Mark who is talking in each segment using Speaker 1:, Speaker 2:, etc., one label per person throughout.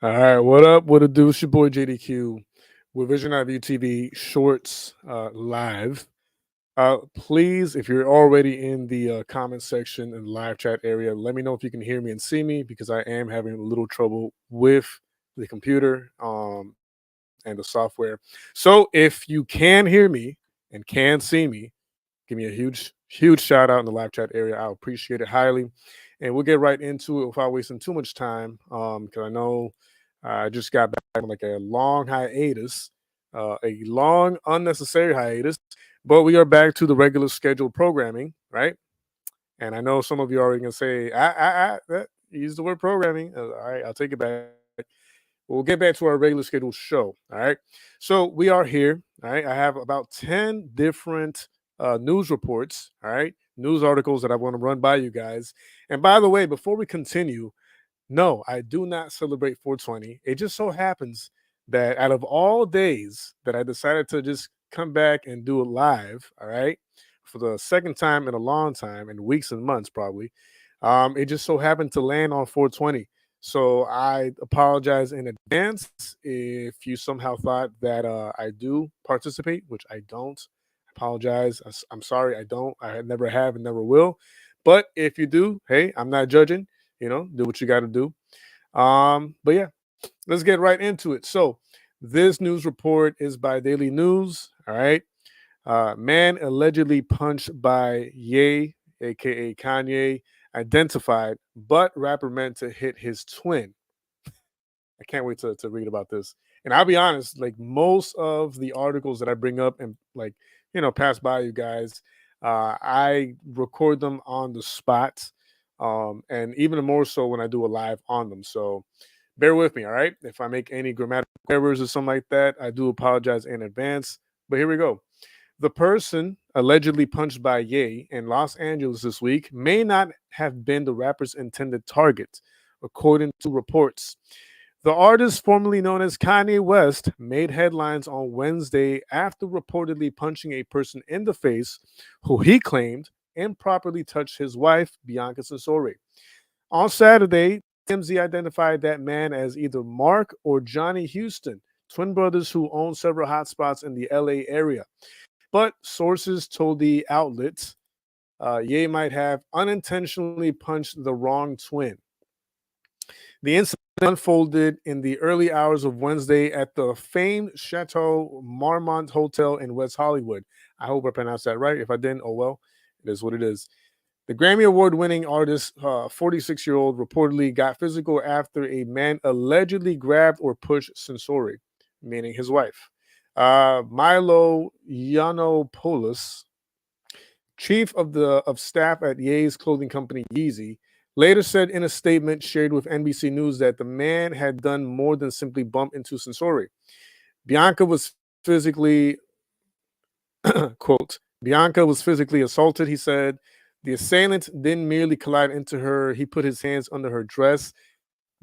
Speaker 1: All right, what up? What it do? It's your boy JDQ with VISIONEYEVIEWTV Shorts live. Please, if you're already in the comment section and live chat area, let me know if you can hear me and see me because I am having a little trouble with the computer and the software. So if you can hear me and can see me, give me a huge shout out in the live chat area. I appreciate it highly. And we'll get right into it without wasting too much time. Because I know I just got back from like a long hiatus, a long unnecessary hiatus. But we are back to the regular scheduled programming, right? And I know some of you are already gonna say, use the word programming. All right, I'll take it back. We'll get back to our regular scheduled show. All right. So we are here. All right. I have about 10 different news reports. All right. News articles that I want to run by you guys. And by the way, before we continue, no, I do not celebrate 420. It just so happens that out of all days that I decided to just come back and do it live, all right, for the second time in a long time, in weeks and months probably, it just so happened to land on 420. So I apologize in advance if you somehow thought that I do participate, which I don't. I apologize. I'm sorry, I don't. I never have and never will. But if you do, hey, I'm not judging. Do what you got to do. But yeah, let's get right into it. So this news report is by Daily News. All right. Man allegedly punched by Ye, aka Kanye, identified, but rapper meant to hit his twin. I can't wait to read about this. And I'll be honest, like most of the articles that I bring up and like, pass by you guys, I record them on the spot. And even more so when I do a live on them. So bear with me, all right? If I make any grammatical errors or something like that, I do apologize in advance. But here we go. The person allegedly punched by Ye in Los Angeles this week may not have been the rapper's intended target, according to reports. The artist, formerly known as Kanye West, made headlines on Wednesday after reportedly punching a person in the face who he claimed improperly touched his wife, Bianca Censori. On Saturday, TMZ identified that man as either Mark or Johnny Houston, twin brothers who own several hotspots in the LA area. But sources told the outlet Ye might have unintentionally punched the wrong twin. The incident unfolded in the early hours of Wednesday at the famed Chateau Marmont Hotel in West Hollywood. I hope I pronounced that right. If I didn't, oh well, it is what it is. The Grammy Award winning artist, 46-year-old, reportedly got physical after a man allegedly grabbed or pushed Censori, meaning his wife. Milo Yiannopoulos, chief of staff at Ye's clothing company Yeezy, later said in a statement shared with NBC News that the man had done more than simply bump into Censori. Bianca was physically, quote, Bianca was physically assaulted, he said. The assailant didn't merely collide into her, he put his hands under her dress,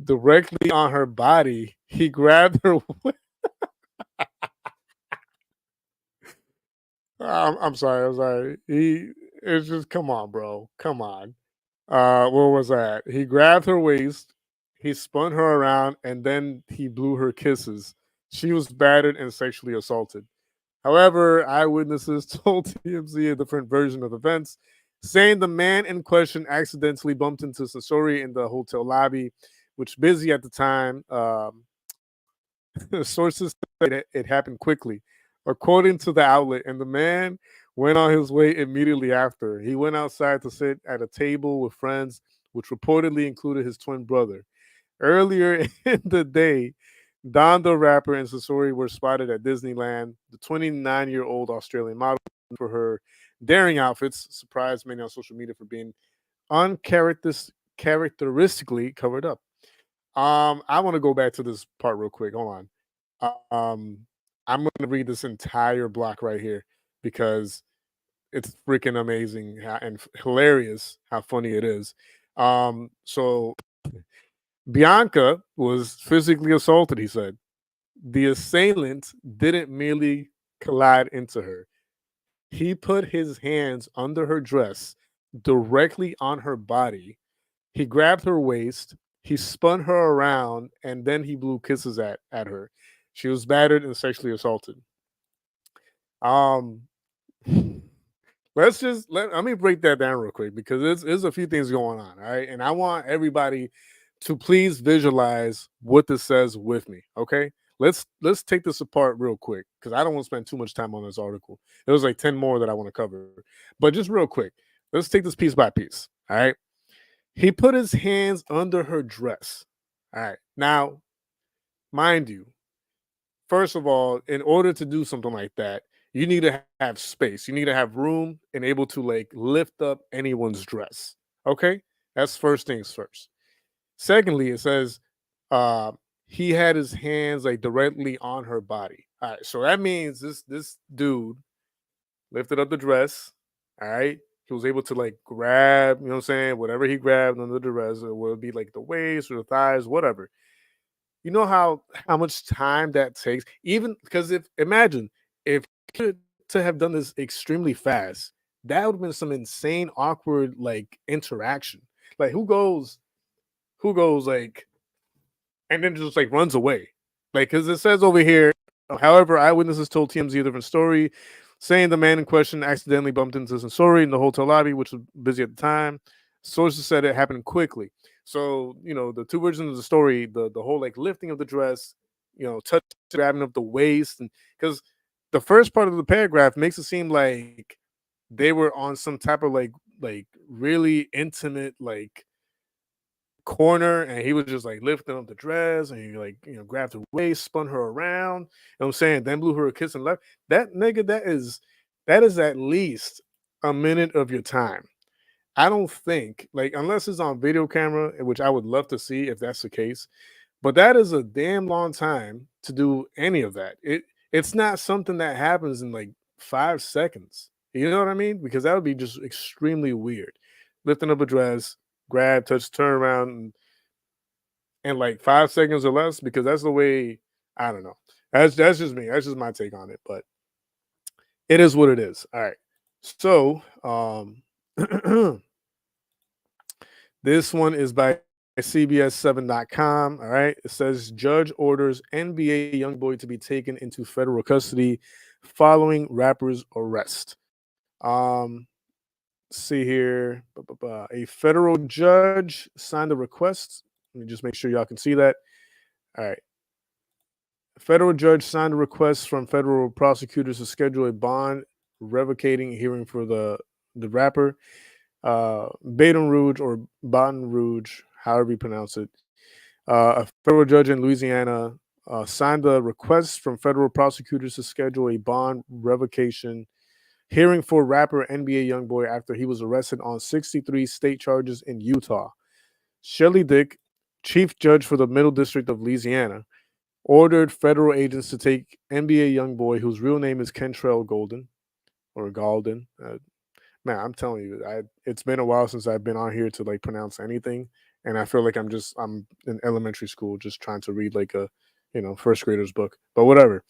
Speaker 1: directly on her body. He grabbed her. I'm sorry. I'm sorry. It's just, come on, bro. Come on. What was that? He grabbed her waist, he spun her around, and then he blew her kisses. She was battered and sexually assaulted. However, eyewitnesses told TMZ a different version of events, saying the man in question accidentally bumped into Sasori in the hotel lobby, which busy at the time. Sources said it happened quickly, according to the outlet, and the man went on his way immediately after. He went outside to sit at a table with friends, which reportedly included his twin brother. Earlier in the day, Don the rapper and Sasori were spotted at Disneyland. The 29-year-old Australian model for her daring outfits surprised many on social media for being uncharacteristically covered up. I want to go back to this part real quick. Hold on. I'm going to read this entire block right here because it's freaking amazing and hilarious how funny it is. So Bianca was physically assaulted, he said. The assailant didn't merely collide into her. He put his hands under her dress, directly on her body. He grabbed her waist, He spun her around and then he blew kisses at her. She was battered and sexually assaulted. Um, let me break that down real quick because there's a few things going on, all right? And I want everybody to please visualize what this says with me, okay? Let's take this apart real quick because I don't want to spend too much time on this article. There's like 10 more that I want to cover. But just real quick, let's take this piece by piece. All right. He put his hands under her dress. All right. Now, mind you, first of all, in order to do something like that, you need to have space. You need to have room and able to like lift up anyone's dress. Okay? That's first things first. Secondly, it says he had his hands like directly on her body. All right. So that means this dude lifted up the dress. All right. He was able to like grab, you know what I'm saying? Whatever he grabbed under the dress, it would be like the waist or the thighs, whatever. You know how much time that takes? Even because if imagine if he could to have done this extremely fast, that would have been some insane, awkward like interaction. Like who goes like and then just like runs away. Like, because it says over here, however, eyewitnesses told TMZ a different story, saying the man in question accidentally bumped into Sensori in the hotel lobby, which was busy at the time. Sources said it happened quickly. So, the two versions of the story, the whole like lifting of the dress, touch grabbing of the waist, and because the first part of the paragraph makes it seem like they were on some type of like really intimate like corner and he was just like lifting up the dress and he like grabbed her waist, spun her around, what I'm saying, then blew her a kiss and left. That nigga, that is at least a minute of your time. I don't think, like, unless it's on video camera, which I would love to see if that's the case, but that is a damn long time to do any of that. It's not something that happens in like 5 seconds. You know what I mean? Because that would be just extremely weird. Lifting up a dress, grab, touch, turn around, and like 5 seconds or less, because that's the way. I don't know. That's just me. That's just my take on it. But it is what it is. All right. So this one is by CBS7.com. All right. It says judge orders NBA youngboy to be taken into federal custody following rapper's arrest. See here. A federal judge signed a request. Let me just make sure y'all can see that. All right. A federal judge signed a request from federal prosecutors to schedule a bond revocating hearing for the rapper Baton Rouge or Baton Rouge, however you pronounce it. A federal judge in Louisiana signed a request from federal prosecutors to schedule a bond revocation hearing for rapper NBA YoungBoy after he was arrested on 63 state charges in Utah. Shelley Dick, chief judge for the Middle District of Louisiana, ordered federal agents to take NBA YoungBoy, whose real name is Kentrell Golden or Galden. Man, I'm telling you, it's been a while since I've been on here to like pronounce anything, and I feel like I'm in elementary school just trying to read like a first grader's book. But whatever.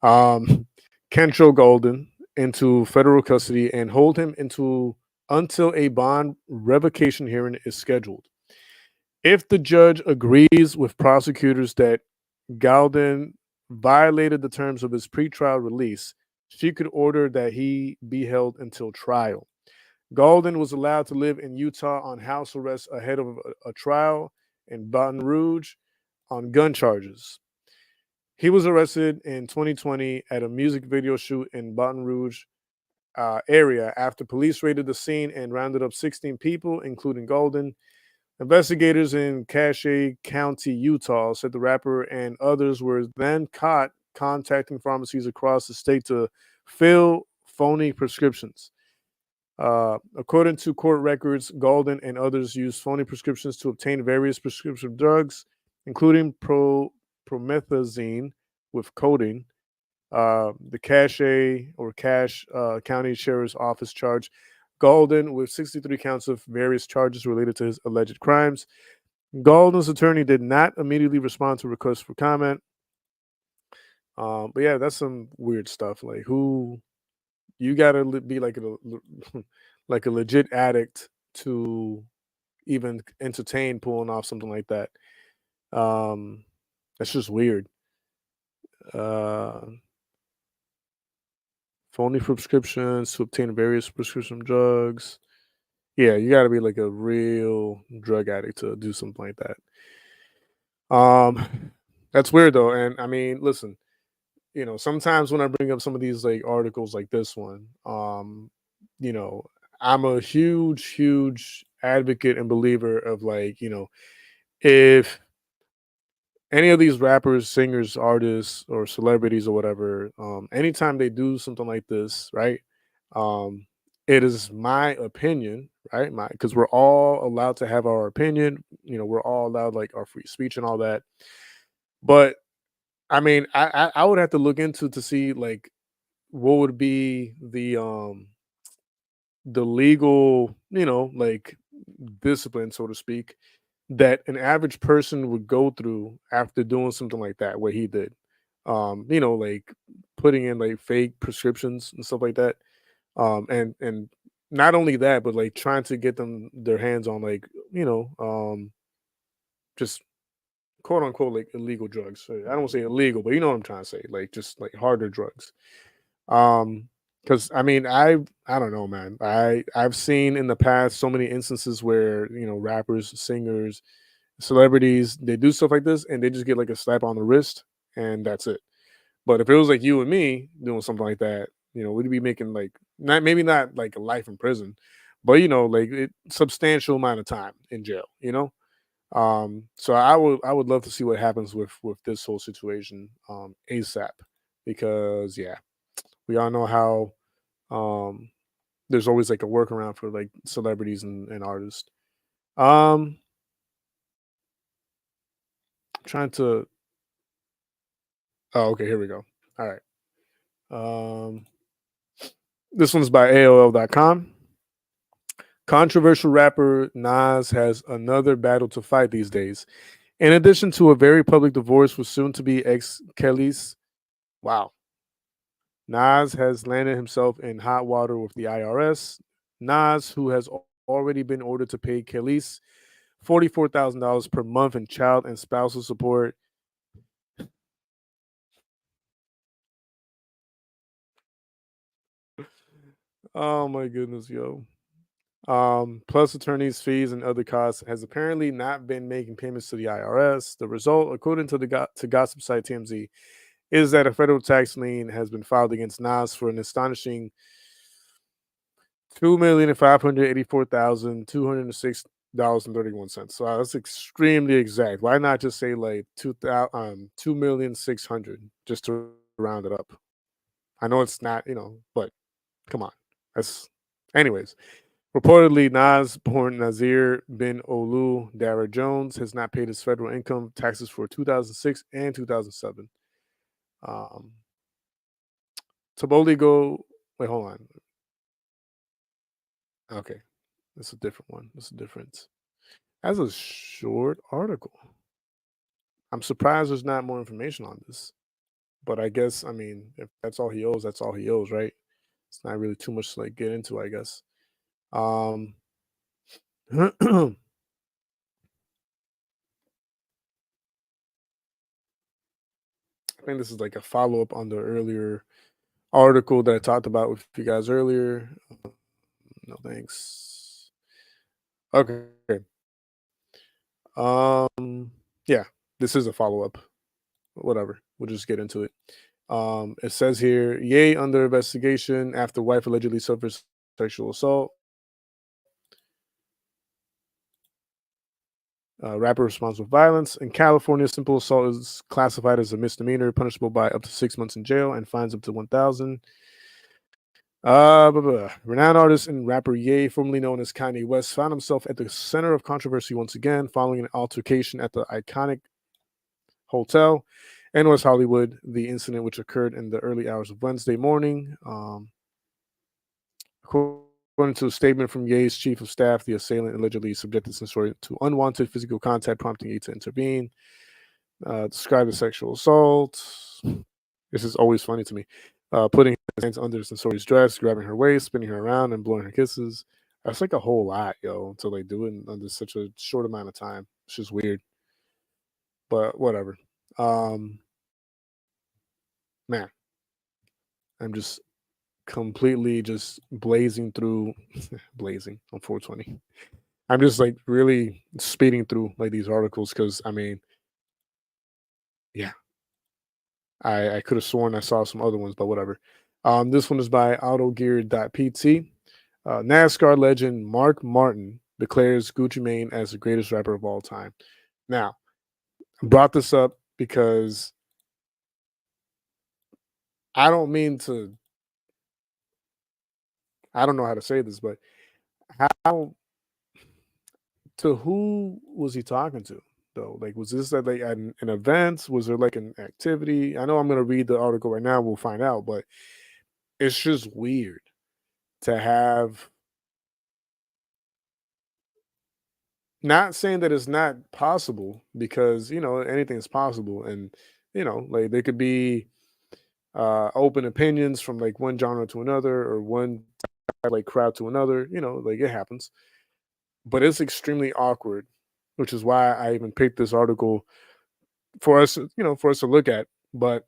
Speaker 1: Um, Kentrell Golden into federal custody and hold him until a bond revocation hearing is scheduled. If the judge agrees with prosecutors that Galden violated the terms of his pretrial release, she could order that he be held until trial. Galden was allowed to live in Utah on house arrest ahead of a trial in Baton Rouge on gun charges. He was arrested in 2020 at a music video shoot in Baton Rouge area after police raided the scene and rounded up 16 people, including Golden. Investigators in Cache County, Utah, said the rapper and others were then caught contacting pharmacies across the state to fill phony prescriptions. According to court records, Golden and others used phony prescriptions to obtain various prescription drugs, including promethazine with codeine. The Cache County Sheriff's Office charged Golden with 63 counts of various charges related to his alleged crimes. Golden's attorney did not immediately respond to requests for comment. But yeah, that's some weird stuff. Like, who you gotta be like a like a legit addict to even entertain pulling off something like that. Um, that's just weird. Uh, phony prescriptions to obtain various prescription drugs. Yeah, you got to be like a real drug addict to do something like that. That's weird though, and I mean, listen, sometimes when I bring up some of these like articles like this one, you know, I'm a huge, huge advocate and believer of like, if any of these rappers, singers, artists, or celebrities or whatever, anytime they do something like this, right? Um, it is my opinion, right? My Because we're all allowed to have our opinion. We're all allowed like our free speech and all that. But I mean, I would have to look into to see like what would be the legal, like discipline, so to speak, that an average person would go through after doing something like that, what he did. Like putting in like fake prescriptions and stuff like that. And not only that, but like trying to get them their hands on like, just quote unquote like illegal drugs. So I don't say illegal, but you know what I'm trying to say, like just like harder drugs. Um, because I mean, I don't know, man. I've seen in the past so many instances where rappers, singers, celebrities, they do stuff like this and they just get like a slap on the wrist and that's it. But if it was like you and me doing something like that, we'd be making like not like a life in prison, but like substantial amount of time in jail. So I would love to see what happens with this whole situation ASAP, because yeah, we all know how um there's always like a workaround for like celebrities and artists. Um trying to Oh, okay, here we go. All right. Um this one's by AOL.com. Controversial rapper Nas has another battle to fight these days. In addition to a very public divorce with soon to be ex Kelly's, wow, Nas has landed himself in hot water with the IRS. Nas, who has already been ordered to pay Kelly's $44,000 per month in child and spousal support. Oh my goodness, yo. Plus attorney's fees and other costs, has apparently not been making payments to the IRS. The result, according to to gossip site TMZ, is that a federal tax lien has been filed against Nas for an astonishing $2,584,206.31. So that's extremely exact. Why not just say like 2,600 just to round it up? I know it's not, but come on. That's Anyways. Reportedly, Nas, born Nazir bin Olu Dara Jones, has not paid his federal income taxes for 2006 and 2007. Um, Taboli go. Wait, hold on. Okay, that's a different one. That's a difference. That's a short article. I'm surprised there's not more information on this. But I guess, I mean, if that's all he owes, that's all he owes, right? It's not really too much to like get into, I guess. Um, I think this is like a follow up on the earlier article that I talked about with you guys earlier. No thanks. Okay. Yeah, this is a follow up. Whatever. We'll just get into it. It says here, Ye under investigation after wife allegedly suffers sexual assault. Rapper responds with violence. In California, simple assault is classified as a misdemeanor, punishable by up to 6 months in jail and fines up to 1,000. Renowned artist and rapper Ye, formerly known as Kanye West, found himself at the center of controversy once again following an altercation at the iconic hotel in West Hollywood. The incident, which occurred in the early hours of Wednesday morning, according to a statement from Ye's chief of staff, the assailant allegedly subjected Sensori to unwanted physical contact, prompting Ye to intervene. Described as sexual assault. This is always funny to me. Putting his hands under Sensori's dress, grabbing her waist, spinning her around, and blowing her kisses. That's like a whole lot, yo, to like do it in under such a short amount of time. It's just weird, but whatever. Um, Man, I'm just completely just blazing through blazing on 420. I'm just like really speeding through like these articles because I mean, yeah, I could have sworn I saw some other ones, but whatever. This one is by AutoGear.pt. NASCAR legend Mark Martin declares Gucci Mane as the greatest rapper of all time. Now, I brought this up because I don't mean to, I don't know how to say this, but how, to who was he talking to though? Like, was this at like an event? Was there like an activity? I know I'm gonna read the article right now. We'll find out, but it's just weird to have. Not saying that it's not possible because anything is possible, and like there could be open opinions from like one genre to another or one like crowd to another. Like it happens, but it's extremely awkward, which is why I even picked this article for us, for us to look at. But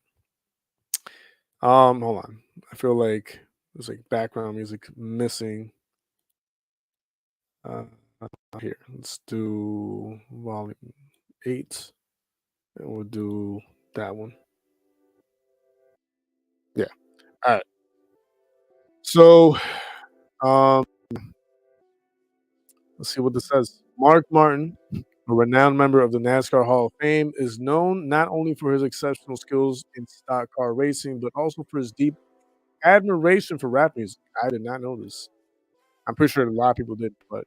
Speaker 1: hold on, I feel like there's like background music missing. Uh, Here, let's do volume 8, and we'll do that one. Yeah. All right. So, um, let's see what this says. Mark Martin, a renowned member of the NASCAR Hall of Fame, is known not only for his exceptional skills in stock car racing, but also for his deep admiration for rap music. I did not know this. I'm pretty sure a lot of people did, but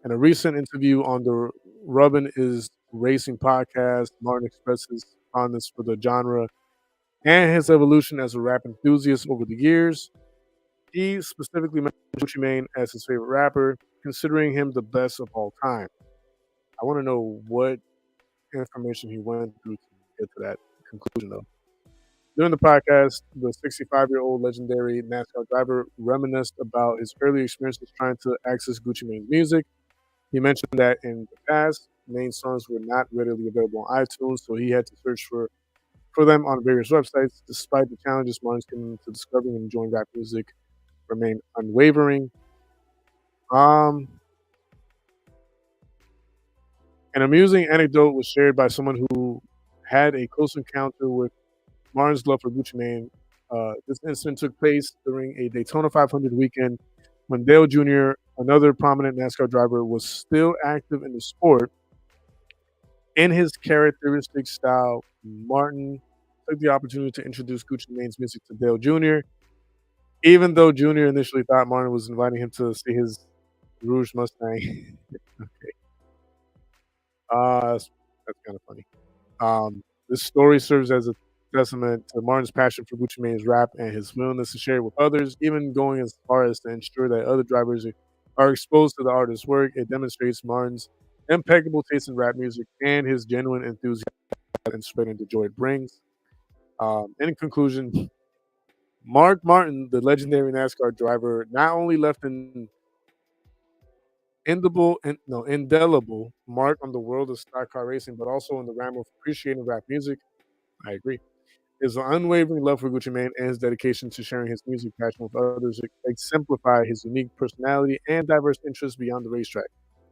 Speaker 1: in a recent interview on the Rubbin is Racing podcast, Martin expressed his fondness for the genre and his evolution as a rap enthusiast over the years. He specifically mentioned Gucci Mane as his favorite rapper, considering him the best of all time. I want to know what information he went through to get to that conclusion, though. During the podcast, the 65-year-old legendary NASCAR driver reminisced about his early experiences trying to access Gucci Mane's music. He mentioned that in the past, Mane's songs were not readily available on iTunes, so he had to search for them on various websites. Despite the challenges Martin's coming to discovering and enjoying rap music remained unwavering. Um, an amusing anecdote was shared by someone who had a close encounter with Martin's love for Gucci Mane. This incident took place during a Daytona 500 weekend when Dale Jr., another prominent NASCAR driver, was still active in the sport. In his characteristic style, Martin took the opportunity to introduce Gucci Mane's music to Dale Jr., even though Jr. initially thought Martin was inviting him to see his Rouge Mustang. That's kind of funny. This story serves as a testament to Martin's passion for Gucci Mane's rap and his willingness to share it with others, even going as far as to ensure that other drivers are exposed to the artist's work. It demonstrates Martin's impeccable taste in rap music and his genuine enthusiasm and spreading the joy it brings. In conclusion, Mark Martin, the legendary NASCAR driver, not only left an indelible mark on the world of stock car racing, but also in the realm of appreciating rap music. I agree. His unwavering love for Gucci Mane and his dedication to sharing his music passion with others exemplify his unique personality and diverse interests beyond the racetrack.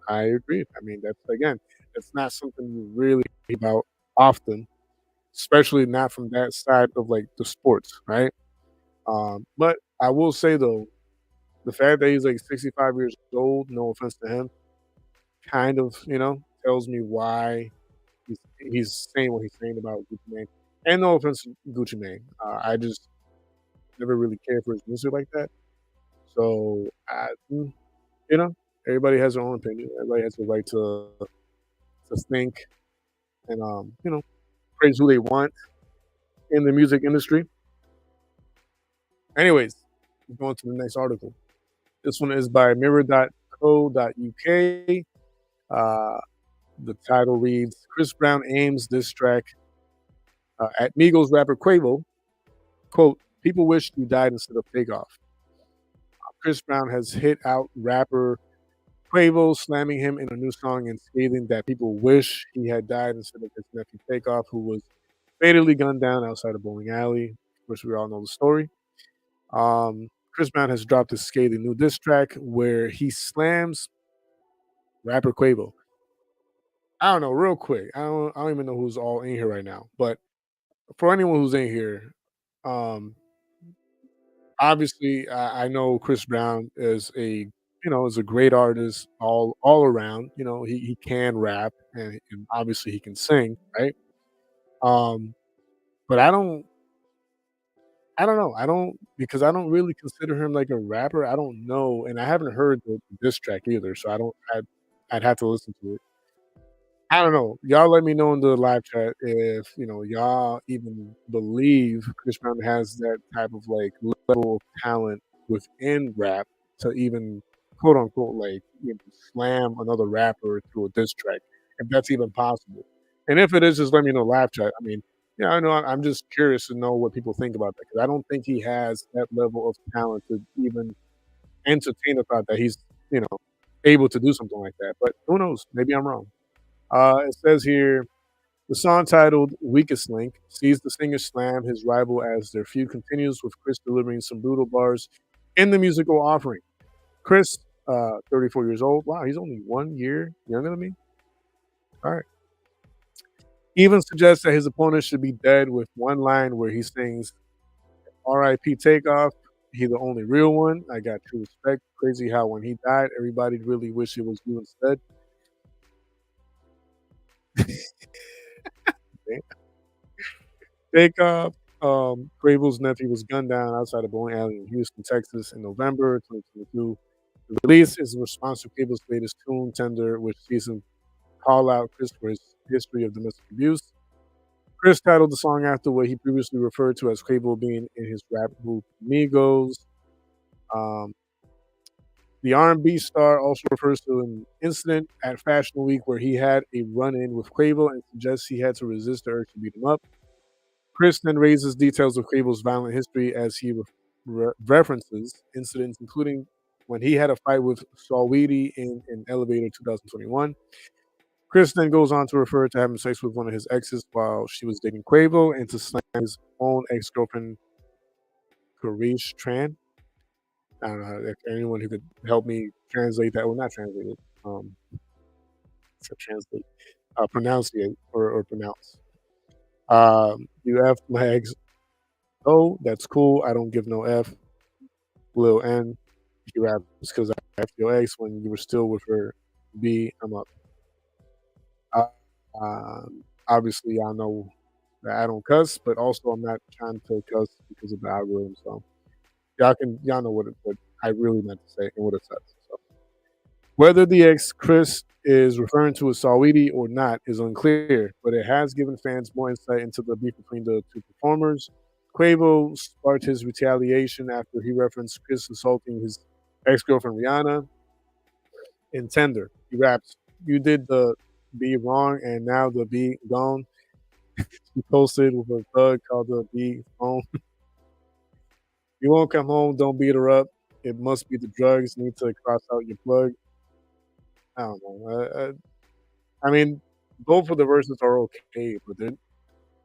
Speaker 1: I agree. I mean, that's not something you really hear about often, especially not from that side of like the sports, right? But I will say though, the fact that he's like 65 years old, no offense to him, kind of, tells me why he's saying what he's saying about Gucci Mane. And no offense to Gucci Mane. I just never really cared for his music like that. So, you know, everybody has their own opinion. Everybody has the right to think and praise who they want in the music industry. Anyways, going to the next article. This one is by mirror.co.uk. Uh, the title reads Chris Brown aims diss track at Migos rapper Quavo. Quote, people wish you died instead of Takeoff. Chris Brown has hit out rapper Quavo slamming him in a new song and stating that people wish he had died instead of his nephew Takeoff, who was fatally gunned down outside of bowling alley. Of course, we all know the story. Chris Brown has dropped a scathing new diss track where he slams rapper Quavo. I don't know, real quick. I don't even know who's all in here right now, but for anyone who's in here, um, obviously I know Chris Brown is is a great artist all around. He can rap and obviously he can sing, right? Um, but I don't know. I don't because I don't really consider him like a rapper. I don't know, and I haven't heard the diss track either, so I don't. I'd have to listen to it. I don't know. Y'all let me know in the live chat if y'all even believe Chris Brown has that type of like level of talent within rap to even quote unquote like slam another rapper through a diss track, if that's even possible. And if it is, just let me know live chat. I mean, yeah, I know. I'm just curious to know what people think about that because I don't think he has that level of talent to even entertain the thought that he's you know able to do something like that. But who knows? Maybe I'm wrong. It says here the song titled Weakest Link sees the singer slam his rival as their feud continues, with Chris delivering some brutal bars in the musical offering. Chris, 34 years old. Wow, he's only 1 year younger than me. All right. Even suggests that his opponent should be dead with one line where he sings RIP Takeoff. He the only real one. I got true respect. Crazy how when he died, everybody really wish it was you instead. Takeoff, Quavo's nephew was gunned down outside a bowling alley in Houston, Texas in November 2022. The release is in response to Quavo's latest tune, Tender, which sees him call out Chris for his history of domestic abuse. Chris titled the song after what he previously referred to as Quavo being in his rap group Migos. Um, the R&B star also refers to an incident at Fashion Week where he had a run-in with Quavo and suggests he had to resist the urge to beat him up. Chris then raises details of Quavo's violent history as he references incidents, including when he had a fight with Saweetie in an elevator 2021. Chris then goes on to refer to having sex with one of his exes while she was dating Quavo and to slam his own ex-girlfriend, Karish Tran. I don't know if anyone who could help me translate that. Well, not translate it. Translate, pronunciate or pronounce. You F my ex. Oh, that's cool. I don't give no F. Lil N. He raps because I F your ex when you were still with her. B. I'm up. Uh, Obviously, I know that I don't cuss, but also I'm not trying to cuss because of the algorithm. So y'all know what I really meant to say and what it says. So whether the ex Chris is referring to as Saweetie or not is unclear, but it has given fans more insight into the beef between the two performers. Quavo sparked his retaliation after he referenced Chris assaulting his ex-girlfriend Rihanna in Tender. He raps, "You did the B wrong, and now the B gone." He posted with a thug called the B phone. "You won't come home, don't beat her up. It must be the drugs. Need to cross out your plug." I don't know. I mean, both of the verses are okay, but then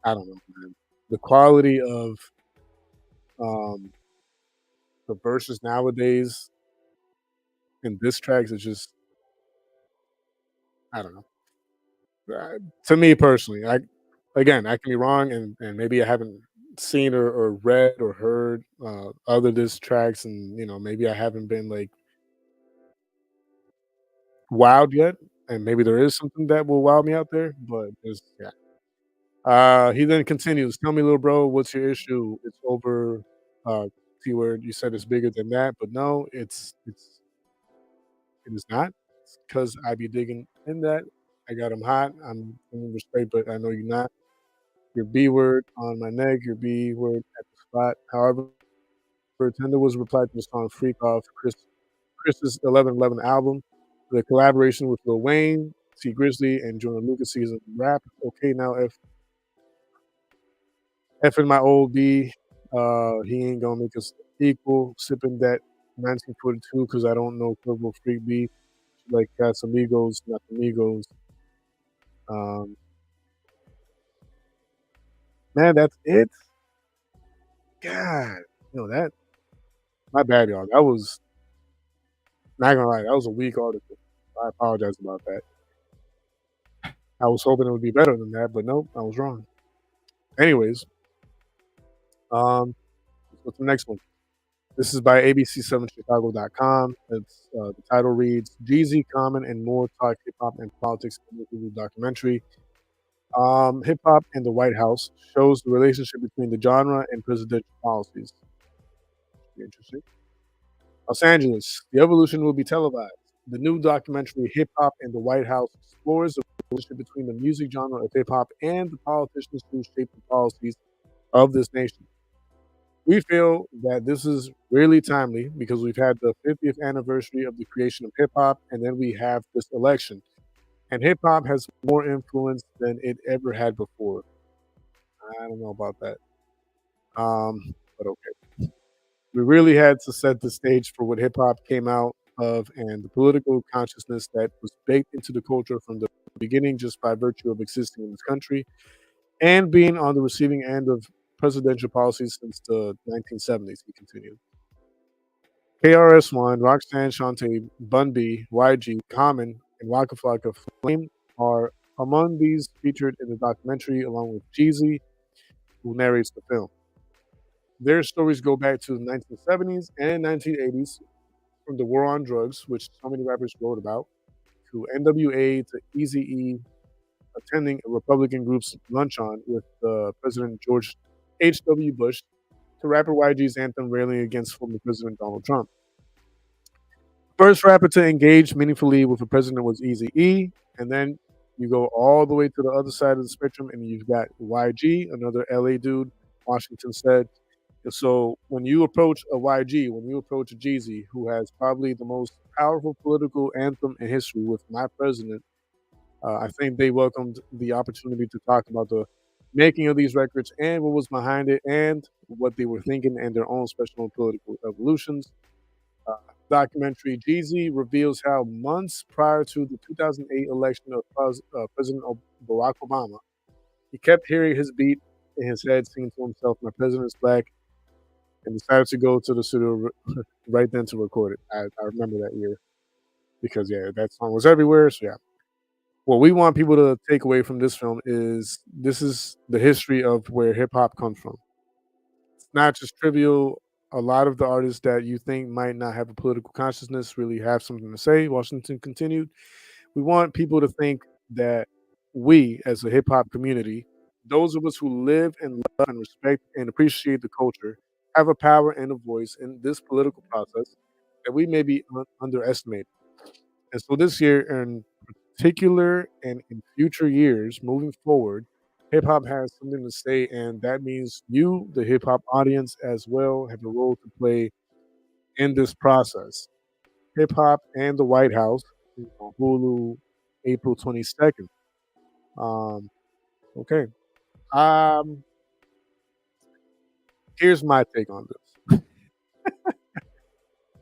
Speaker 1: I don't know, man. The quality of um, the verses nowadays in diss tracks is just I don't know. To me personally, I can be wrong, and maybe I haven't seen or read or heard other diss tracks, and maybe I haven't been like wowed yet, and maybe there is something that will wow me out there, but just yeah. He then continues, "Tell me, little bro, what's your issue? It's over." Uh, Keyword. You said it's bigger than that, but no, it is not. It's because I be digging in that. I got him hot. I'm in respect, but I know you're not. Your B word on my neck. Your B word at the spot. However, Tender was replied to the song "Freak Off," Chris's 1111 album. The collaboration with Lil Wayne, T Grizzly, and Jonah Lucas season rap. Okay, now effing my old B. He ain't gonna make us equal. Sipping that 1942 because I don't know Purple Freak B. like Casamigos, Nakamigos. Um, man, that's it. God, that my bad, y'all. That was not gonna lie. That was a weak article. I apologize about that. I was hoping it would be better than that, but nope, I was wrong. Anyways, let's go to the next one. This is by ABC7Chicago.com. The title reads Jeezy, Common, and More Talk Hip Hop and Politics in the Hulu documentary. Hip hop and the White House shows the relationship between the genre and presidential policies. Interesting. Los Angeles, the evolution will be televised. The new documentary Hip Hop and the White House explores the relationship between the music genre of hip hop and the politicians who shape the policies of this nation. We feel that this is really timely because we've had the 50th anniversary of the creation of hip hop, and then we have this election. And hip hop has more influence than it ever had before. I don't know about that. But okay. We really had to set the stage for what hip hop came out of and the political consciousness that was baked into the culture from the beginning just by virtue of existing in this country and being on the receiving end of presidential policies since the 1970s, he continued. KRS-One, Roxanne Shante, Bun B, YG, Common, and Waka Flocka Flame are among these featured in the documentary, along with Jeezy, who narrates the film. Their stories go back to the 1970s and 1980s, from the war on drugs, which so many rappers wrote about, to NWA, to Eazy-E attending a Republican group's luncheon with President George H.W. Bush, to rapper YG's anthem railing against former President Donald Trump. First rapper to engage meaningfully with a president was Eazy-E, and then you go all the way to the other side of the spectrum, and you've got YG, another LA dude, Washington said. And so when you approach a YG, when you approach a Jeezy, who has probably the most powerful political anthem in history with My President, I think they welcomed the opportunity to talk about the making of these records and what was behind it and what they were thinking and their own special political evolutions. Uh, Documentary Jeezy reveals how months prior to the 2008 election of President Barack Obama, he kept hearing his beat in his head, singing to himself, "My president is black," and decided to go to the studio right then to record it. I remember that year because, yeah, that song was everywhere. So, yeah. What we want people to take away from this film is this is the history of where hip hop comes from. It's not just trivial. A lot of the artists that you think might not have a political consciousness really have something to say. Washington continued. We want people to think that we, as a hip hop community, those of us who live and love and respect and appreciate the culture, have a power and a voice in this political process that we may be underestimated. And so this year, in particular, and in future years moving forward, hip hop has something to say, and that means you, the hip hop audience, as well, have a role to play in this process. Hip Hop and the White House on Hulu, April 22nd. Um, okay. Um, Here's my take on this.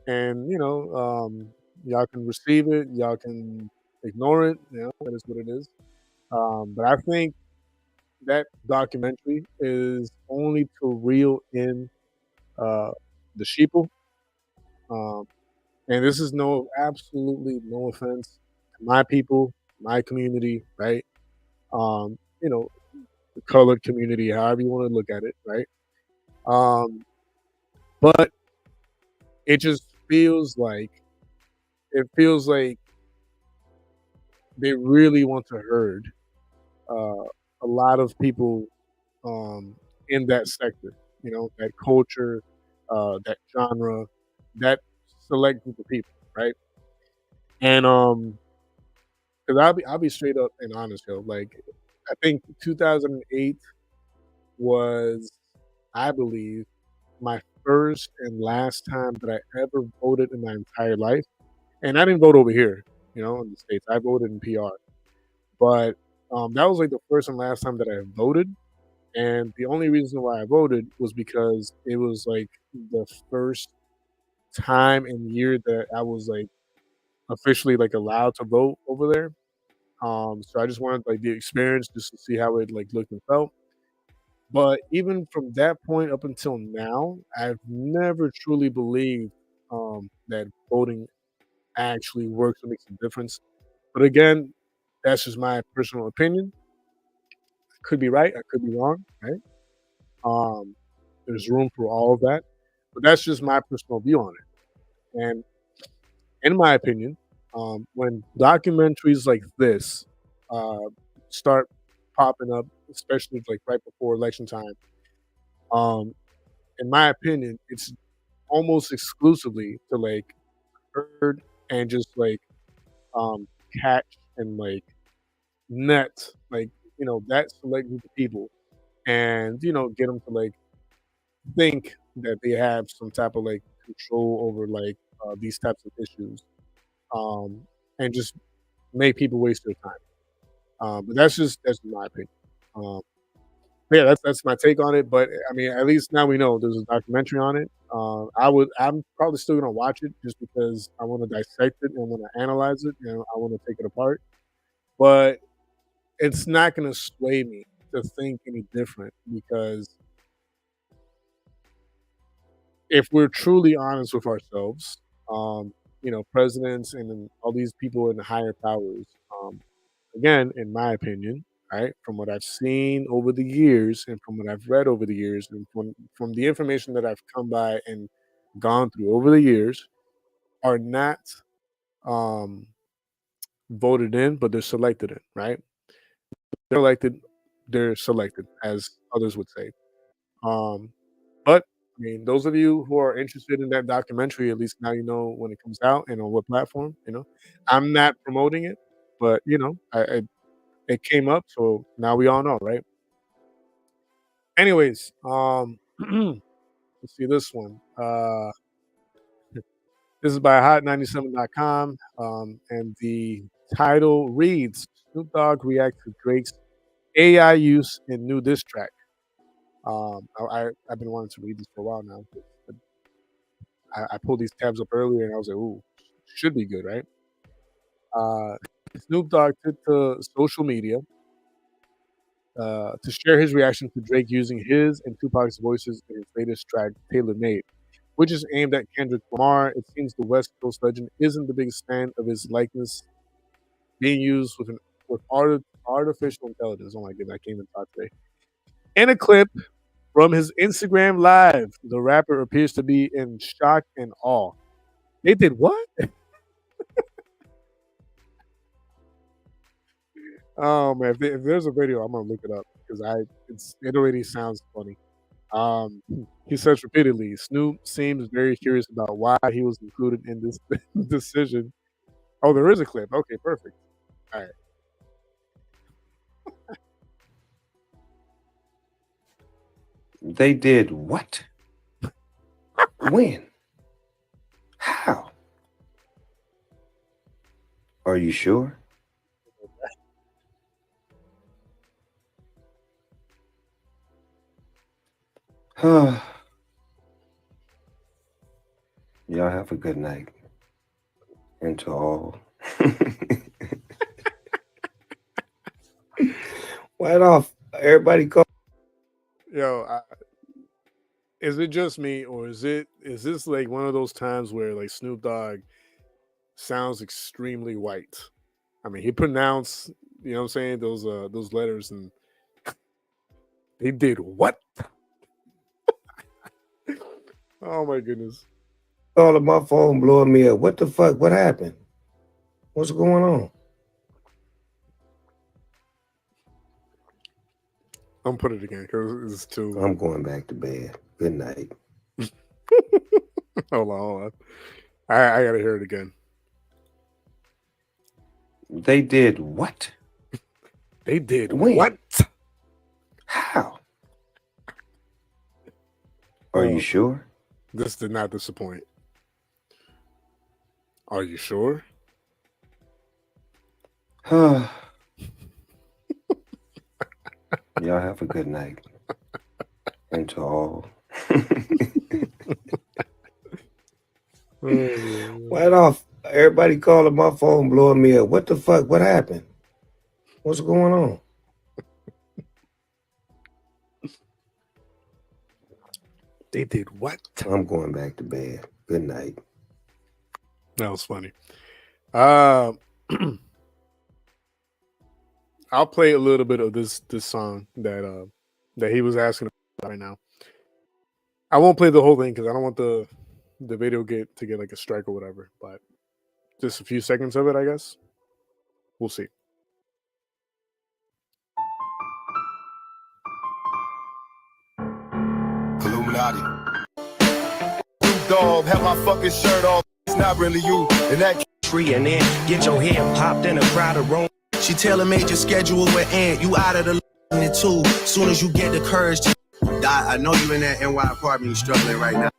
Speaker 1: And, y'all can receive it, y'all can ignore it, that is what it is. But I think that documentary is only to reel in uh, the sheeple. Um, and this is absolutely no offense to my people, my community, right? Um, you know, the colored community, however you want to look at it, right? Um, but it just feels like they really want to herd uh, a lot of people in that sector, that culture, that genre, that select group of people, right? And because I'll be straight up and honest, yo. Like, I think 2008 was, I believe, my first and last time that I ever voted in my entire life. And I didn't vote over here, in the States. I voted in PR. But that was like the first and last time that I voted. And the only reason why I voted was because it was like the first time and year that I was like officially like allowed to vote over there. So I just wanted like the experience just to see how it like looked and felt. But even from that point up until now, I've never truly believed that voting actually works or makes a difference. But again, that's just my personal opinion. I could be right, I could be wrong, right? Um, there's room for all of that, but that's just my personal view on it. And in my opinion, when documentaries like this uh, start popping up, especially like right before election time, um, in my opinion, it's almost exclusively to like herd and just like um, catch and like net like that select group of people, and get them to like think that they have some type of like control over like these types of issues, um, and just make people waste their time. But that's my opinion. Um, yeah, that's my take on it. But I mean, at least now we know there's a documentary on it. I'm probably still gonna watch it just because I want to dissect it and I want to analyze it and I want to take it apart. But it's not gonna sway me to think any different because if we're truly honest with ourselves, presidents and then all these people in the higher powers, again, in my opinion, right, from what I've seen over the years and from what I've read over the years and from the information that I've come by and gone through over the years, are not um, voted in, but they're selected in, right? They're elected, they're selected, as others would say. Um, but I mean, those of you who are interested in that documentary, at least now you know when it comes out and on what platform. I'm not promoting it, but it came up, so now we all know, right? Anyways, let's see this one. This is by hot97.com, and the title reads: Snoop Dogg reacts to Drake's AI use in new diss track. I've been wanting to read this for a while now. But I pulled these tabs up earlier, and I was like, "Ooh, should be good, right?" Uh, Snoop Dogg took to social media to share his reaction to Drake using his and Tupac's voices in his latest track, "Tailor Made," which is aimed at Kendrick Lamar. It seems the West Coast legend isn't the biggest fan of his likeness being used with artificial intelligence. Oh my goodness, I can't even talk today. In a clip from his Instagram live, the rapper appears to be in shock and awe. They did what? Oh man, if there's a video, I'm gonna look it up because it already sounds funny. Um, he says repeatedly, Snoop seems very curious about why he was included in this decision. Oh, there is a clip. Okay, perfect. All right.
Speaker 2: They did what? When? How? Are you sure? Y'all have a good night. And to all. Right off. Everybody call.
Speaker 1: Yo, is it just me, or is this like one of those times where like Snoop Dogg sounds extremely white? I mean, he pronounced, what I'm saying, those letters, and they did what? Oh my goodness.
Speaker 2: Calling my phone, blowing me up. What the fuck? What happened? What's going on?
Speaker 1: I'm put it again because it's too.
Speaker 2: I'm going back to bed. Good night.
Speaker 1: Hold on. I gotta hear it again.
Speaker 2: They did what?
Speaker 1: They did
Speaker 2: When?
Speaker 1: what?
Speaker 2: How? Are you sure?
Speaker 1: This did not disappoint. Are you sure?
Speaker 2: Y'all have a good night. And to all. Right off. Everybody calling my phone, blowing me up. What the fuck? What happened? What's going on?
Speaker 1: They did what?
Speaker 2: I'm going back to bed. Good night.
Speaker 1: That was funny. I'll play a little bit of this song that he was asking about right now. I won't play the whole thing because I don't want the video to get like a strike or whatever. But just a few seconds of it, I guess. We'll see.
Speaker 3: Illuminati. Dog, have my fucking shirt off. It's not really you. And that
Speaker 4: Free and then get your head popped in a crowded room. She tailor-made your schedule with Ant. You out of the too. Soon as you get the courage to die. I know you in that NY apartment, you struggling right now.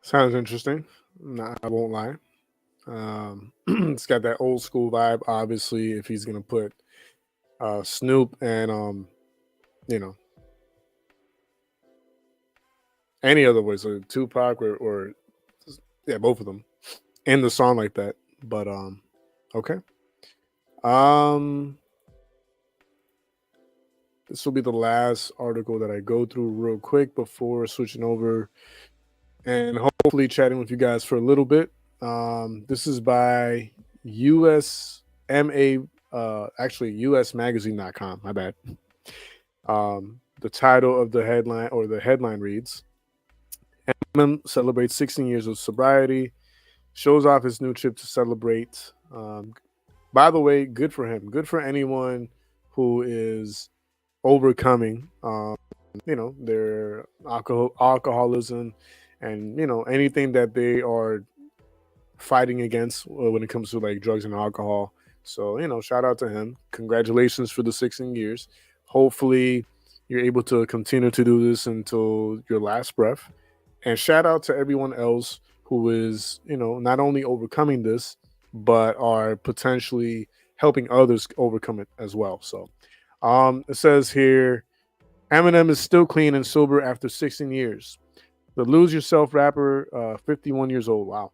Speaker 1: Sounds interesting. Nah, I won't lie. It's got that old school vibe. Obviously, if he's gonna put Snoop and any other voice, so Tupac or yeah, both of them in the song like that. But okay. This will be the last article that I go through real quick before switching over and hopefully chatting with you guys for a little bit. This is by usmagazine.com. My bad. The title of the headline reads, Eminem celebrates 16 years of sobriety, shows off his new chip to celebrate. By the way, good for him. Good for anyone who is overcoming, their alcoholism and, anything that they are fighting against when it comes to like drugs and alcohol. So, shout out to him. Congratulations for the 16 years. Hopefully you're able to continue to do this until your last breath. And shout out to everyone else who is, not only overcoming this, but are potentially helping others overcome it as well. So it says here, Eminem is still clean and sober after 16 years. The Lose Yourself rapper, 51 years old. Wow.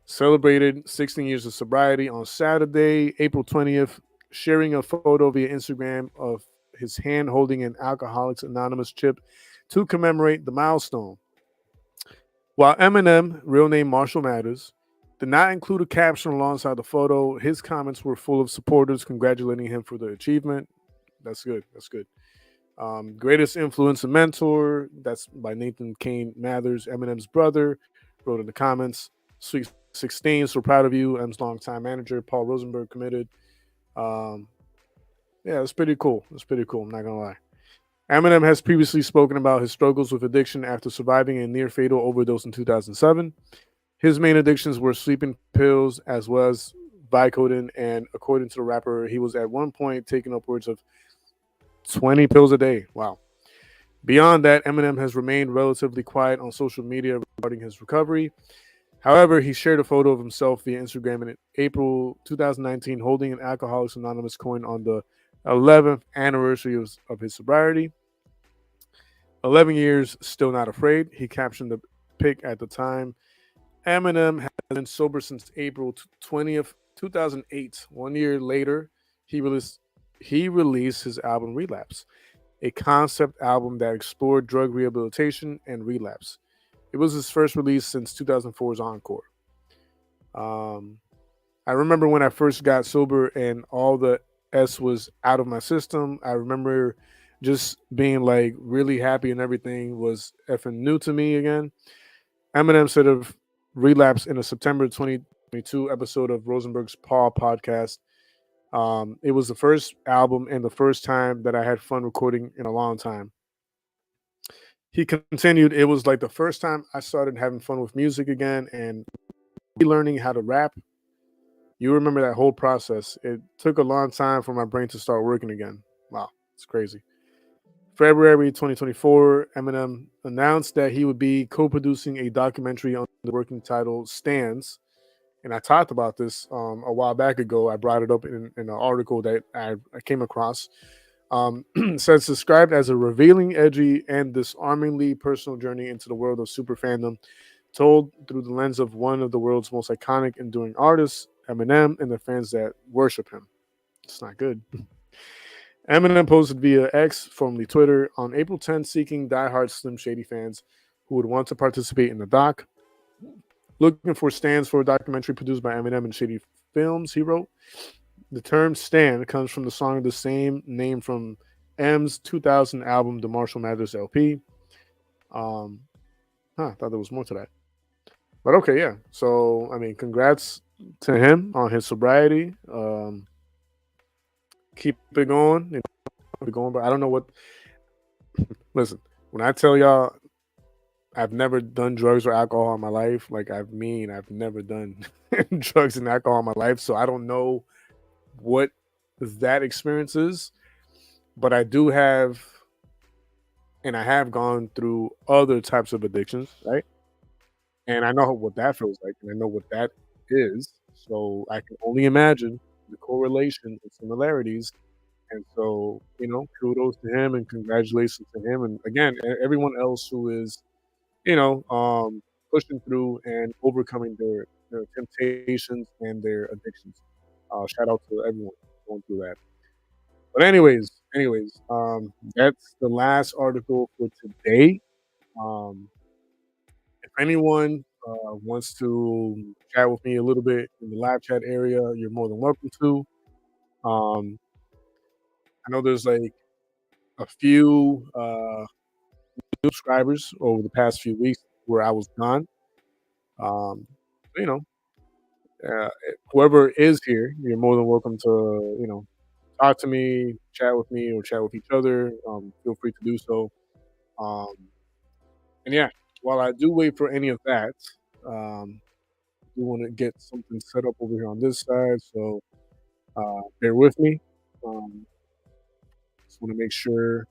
Speaker 1: Celebrated 16 years of sobriety on Saturday, April 20th, sharing a photo via Instagram of his hand holding an Alcoholics Anonymous chip to commemorate the milestone. While Eminem, real name Marshall Mathers, did not include a caption alongside the photo, his comments were full of supporters congratulating him for the achievement. That's good. That's good. Greatest influence and mentor. That's by Nathan Kane Mathers, Eminem's brother, wrote in the comments. Sweet 16, so proud of you. M's longtime manager, Paul Rosenberg, committed. Yeah, it's pretty cool. It's pretty cool. I'm not gonna lie. Eminem has previously spoken about his struggles with addiction after surviving a near-fatal overdose in 2007. His main addictions were sleeping pills as well as Vicodin, and according to the rapper, he was at one point taking upwards of 20 pills a day. Wow. Beyond that, Eminem has remained relatively quiet on social media regarding his recovery. However, he shared a photo of himself via Instagram in April 2019 holding an Alcoholics Anonymous coin on the 11th anniversary of his sobriety. 11 years, still not afraid. He captioned the pic at the time. Eminem has been sober since April 20th, 2008. 1 year later, he released his album Relapse, a concept album that explored drug rehabilitation and relapse. It was his first release since 2004's Encore. I remember when I first got sober and all the S was out of my system. I remember just being like really happy and everything was effing new to me again. Eminem said of Relapse in a September 2022 episode of Rosenberg's Paul podcast. It was the first album and the first time that I had fun recording in a long time. He continued, it was like the first time I started having fun with music again and learning how to rap. You remember that whole process. It took a long time for my brain to start working again. Wow, it's crazy. February 2024, Eminem announced that he would be co-producing a documentary on the working title Stands. And I talked about this a while back ago. I brought it up in an article that I came across. Says described as a revealing, edgy, and disarmingly personal journey into the world of super fandom told through the lens of one of the world's most iconic enduring artists, Eminem, and the fans that worship him. It's not good. Eminem posted via X, formerly Twitter, on April 10th, seeking diehard Slim Shady fans who would want to participate in the doc. Looking for stands for a documentary produced by Eminem and Shady Films, he wrote. The term stand comes from the song of the same name from M's 2000 album, The Marshall Mathers LP. I thought there was more to that. But okay, yeah. So, I mean, congrats to him on his sobriety. Keep it going. Keep it going. But I don't know what. Listen, when I tell y'all I've never done drugs or alcohol in my life, like I've never done drugs and alcohol in my life. So I don't know what that experience is. But I do have, and I have gone through other types of addictions, right? And I know what that feels like, and I know what that is. So I can only imagine the correlation and similarities. And so, kudos to him and congratulations to him. And again, everyone else who is, pushing through and overcoming their temptations and their addictions. Shout out to everyone going through that. But anyways, that's the last article for today. Um, if anyone wants to chat with me a little bit in the live chat area, you're more than welcome to. Um, I know there's like a few subscribers over the past few weeks where I was gone. Um, you know, whoever is here, you're more than welcome to, talk to me, chat with me, or chat with each other. Feel free to do so. Um, and yeah, while I do wait for any of that, I do want to get something set up over here on this side. So bear with me. Just want to make sure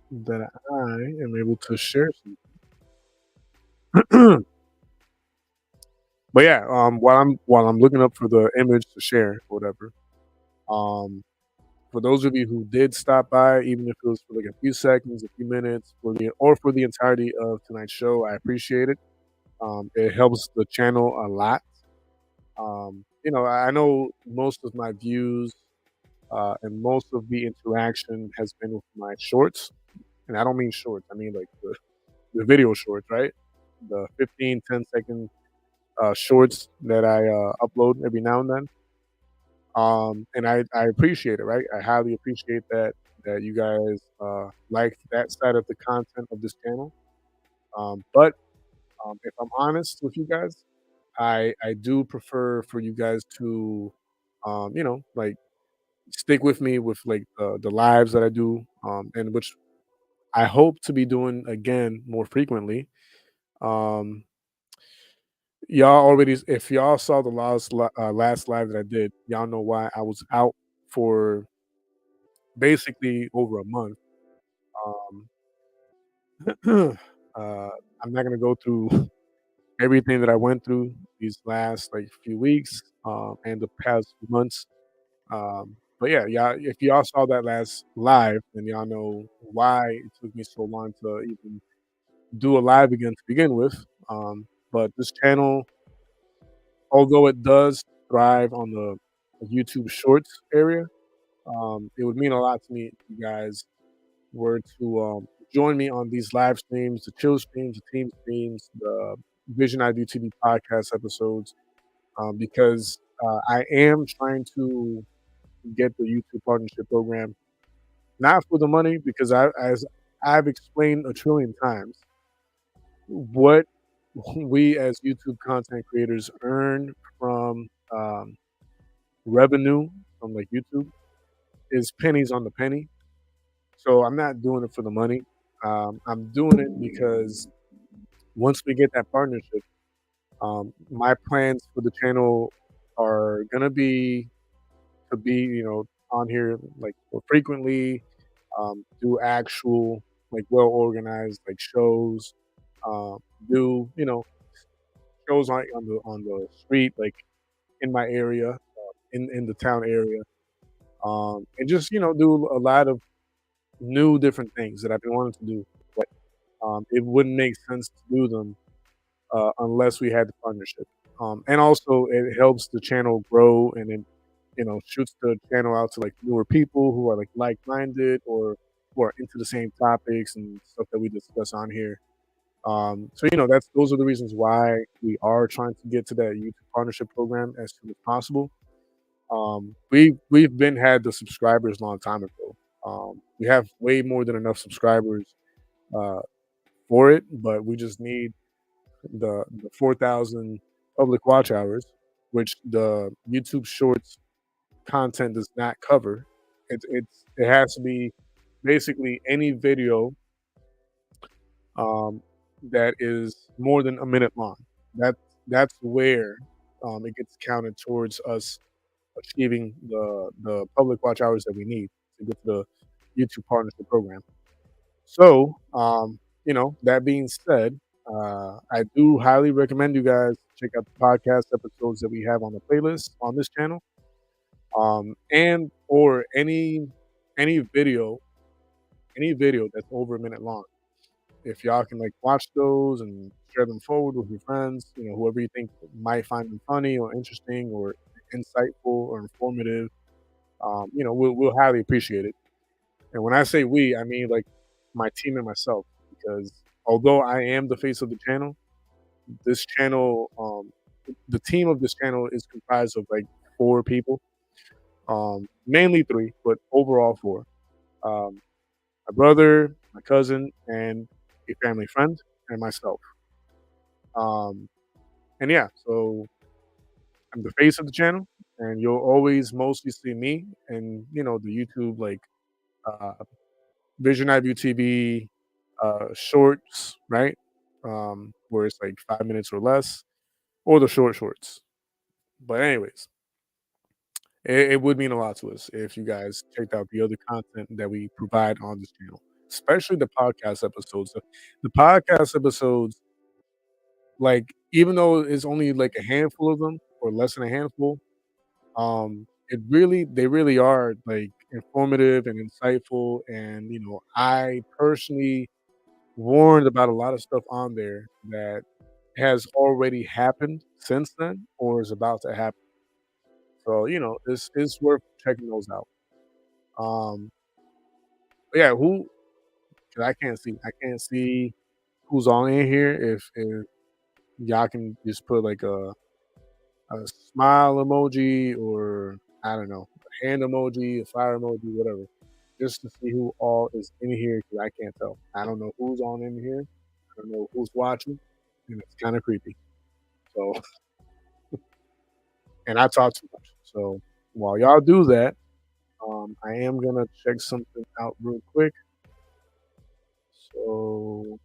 Speaker 1: that I am able to share something. But yeah, while I'm looking up for the image to share, or whatever. For those of you who did stop by, even if it was for like a few seconds, a few minutes, for the entirety of tonight's show, I appreciate it. It helps the channel a lot. I know most of my views and most of the interaction has been with my shorts, and I don't mean shorts. I mean like the video shorts, right? The 15, 10-second shorts that I upload every now and then. And I appreciate it, right? I highly appreciate that you guys like that side of the content of this channel. But if I'm honest with you guys, I do prefer for you guys to, like stick with me with like the lives that I do, and which I hope to be doing again more frequently. Um, if y'all saw the last live that I did, y'all know why I was out for basically over a month. Um, I'm not gonna go through everything that I went through these last like few weeks and the past few months. But yeah, if y'all saw that last live, then y'all know why it took me so long to even do a live again to begin with. But this channel, although it does thrive on the YouTube Shorts area, it would mean a lot to me if you guys were to join me on these live streams, the chill streams, the team streams, the Vision ID TV podcast episodes, because I am trying to get the YouTube partnership program, not for the money, because as I've explained a trillion times, what we as YouTube content creators earn from revenue from like YouTube is pennies on the penny. So I'm not doing it for the money. I'm doing it because once we get that partnership, my plans for the channel are gonna be to be, on here like more frequently, do actual like well organized like shows, um, do shows on the street like in my area, in the town area, and just do a lot of new different things that I've been wanting to do. But it wouldn't make sense to do them unless we had the partnership. And also, it helps the channel grow, and it shoots the channel out to like newer people who are like minded or who are into the same topics and stuff that we discuss on here. So those are the reasons why we are trying to get to that YouTube partnership program as soon as possible. We've been had the subscribers a long time ago. We have way more than enough subscribers uh, for it, but we just need the 4,000 public watch hours, which the YouTube Shorts content does not cover. It has to be basically any video um, that is more than a minute long. That that's where it gets counted towards us achieving the public watch hours that we need to get to the YouTube partnership program. So, that being said, I do highly recommend you guys check out the podcast episodes that we have on the playlist on this channel, and or any video, any video that's over a minute long. If y'all can like watch those and share them forward with your friends, whoever you think might find them funny or interesting or insightful or informative, we'll highly appreciate it. And when I say we, I mean like my team and myself, because although I am the face of the channel, this channel, the team of this channel is comprised of like 4 people, mainly 3, but overall 4. Um, my brother, my cousin, and a family friend, and myself. Um, and yeah, so I'm the face of the channel, and you'll always mostly see me and the YouTube like uh, Vision Eye View TV shorts, right? Where it's like 5 minutes or less, or the shorts. But anyways, it would mean a lot to us if you guys checked out the other content that we provide on this channel, especially the podcast episodes. The podcast episodes, like even though it's only like a handful of them or less than a handful, they really are like informative and insightful. And I personally warned about a lot of stuff on there that has already happened since then or is about to happen. So, it's worth checking those out. Um, but yeah, 'cause I can't see who's on in here. If y'all can just put like a smile emoji or I don't know, a hand emoji, a fire emoji, whatever, just to see who all is in here because I can't tell. I don't know who's on in here. I don't know who's watching, and it's kind of creepy. So, and I talk too much. So while y'all do that, I am gonna check something out real quick. So,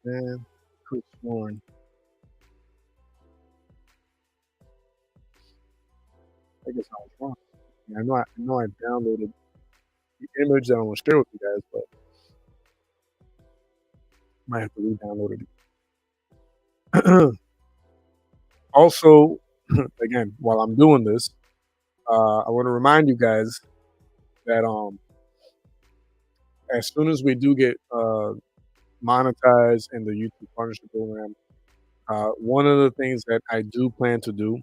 Speaker 1: man, Chris Warren. I guess I was wrong. I know I downloaded the image that I want to share with you guys, but might have to re-download it. Also, again, while I'm doing this, I want to remind you guys that as soon as we do get monetized in the YouTube partnership program, one of the things that I do plan to do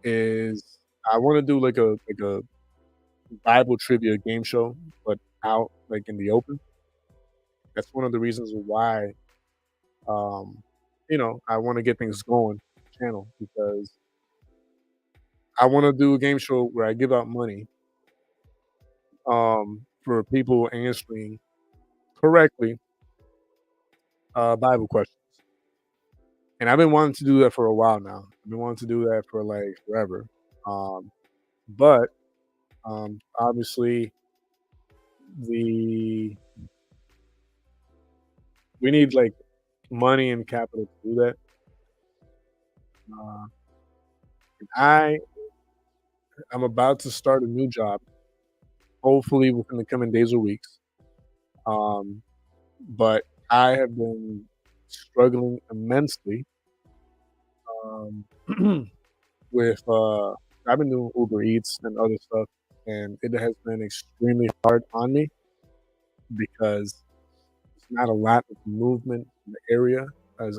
Speaker 1: is I want to do like a Bible trivia game show, but out like in the open. That's one of the reasons why um, I want to get things going on the channel because I want to do a game show where I give out money for people answering correctly Bible questions. And I've been wanting to do that for a while now. I've been wanting to do that for like forever. Um, but obviously, the we need like money and capital to do that. Uh, and I'm about to start a new job, hopefully within the coming days or weeks. Um, but I have been struggling immensely um, with. I've been doing Uber Eats and other stuff, and it has been extremely hard on me because not a lot of movement in the area,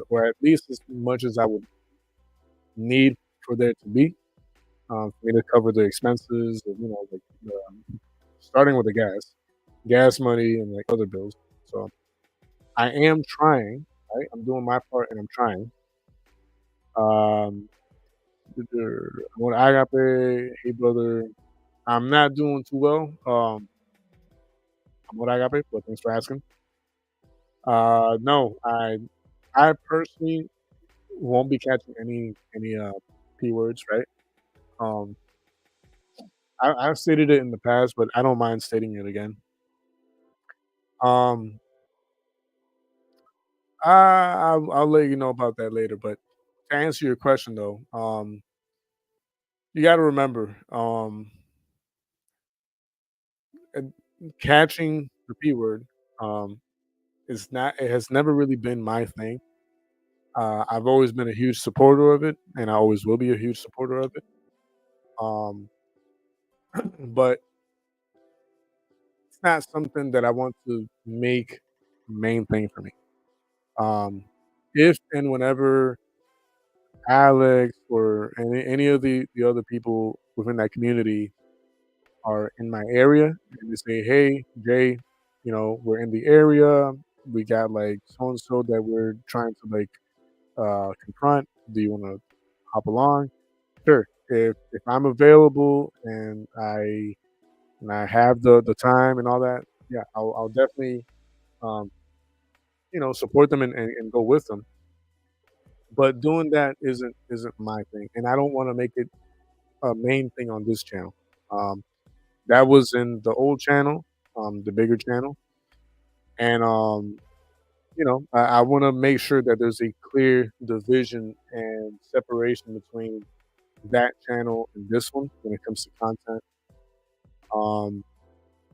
Speaker 1: or at least as much as I would need for there to be, for me to cover the expenses, of, like starting with the gas money, and like other bills. So I am trying, right? I'm doing my part, and I'm trying. Um, what I got there, hey brother, I'm not doing too well. What I got paid for. Thanks for asking. No, I personally won't be catching any p words, right? Um, I've stated it in the past, but I don't mind stating it again. Um, I'll let you know about that later. But to answer your question though, you got to remember, and catching the p word, um, is not. It has never really been my thing. I've always been a huge supporter of it, and I always will be a huge supporter of it. Um, but it's not something that I want to make main thing for me. Um, if and whenever Alex or any of the other people within that community are in my area and they say, "Hey, Jay, we're in the area. We got like so and so that we're trying to like confront. Do you want to hop along?" Sure. If I'm available and I have the time and all that, yeah, I'll definitely um, support them and go with them. But doing that isn't my thing, and I don't want to make it a main thing on this channel. Um, that was in the old channel, the bigger channel, and I want to make sure that there's a clear division and separation between that channel and this one when it comes to content. Um,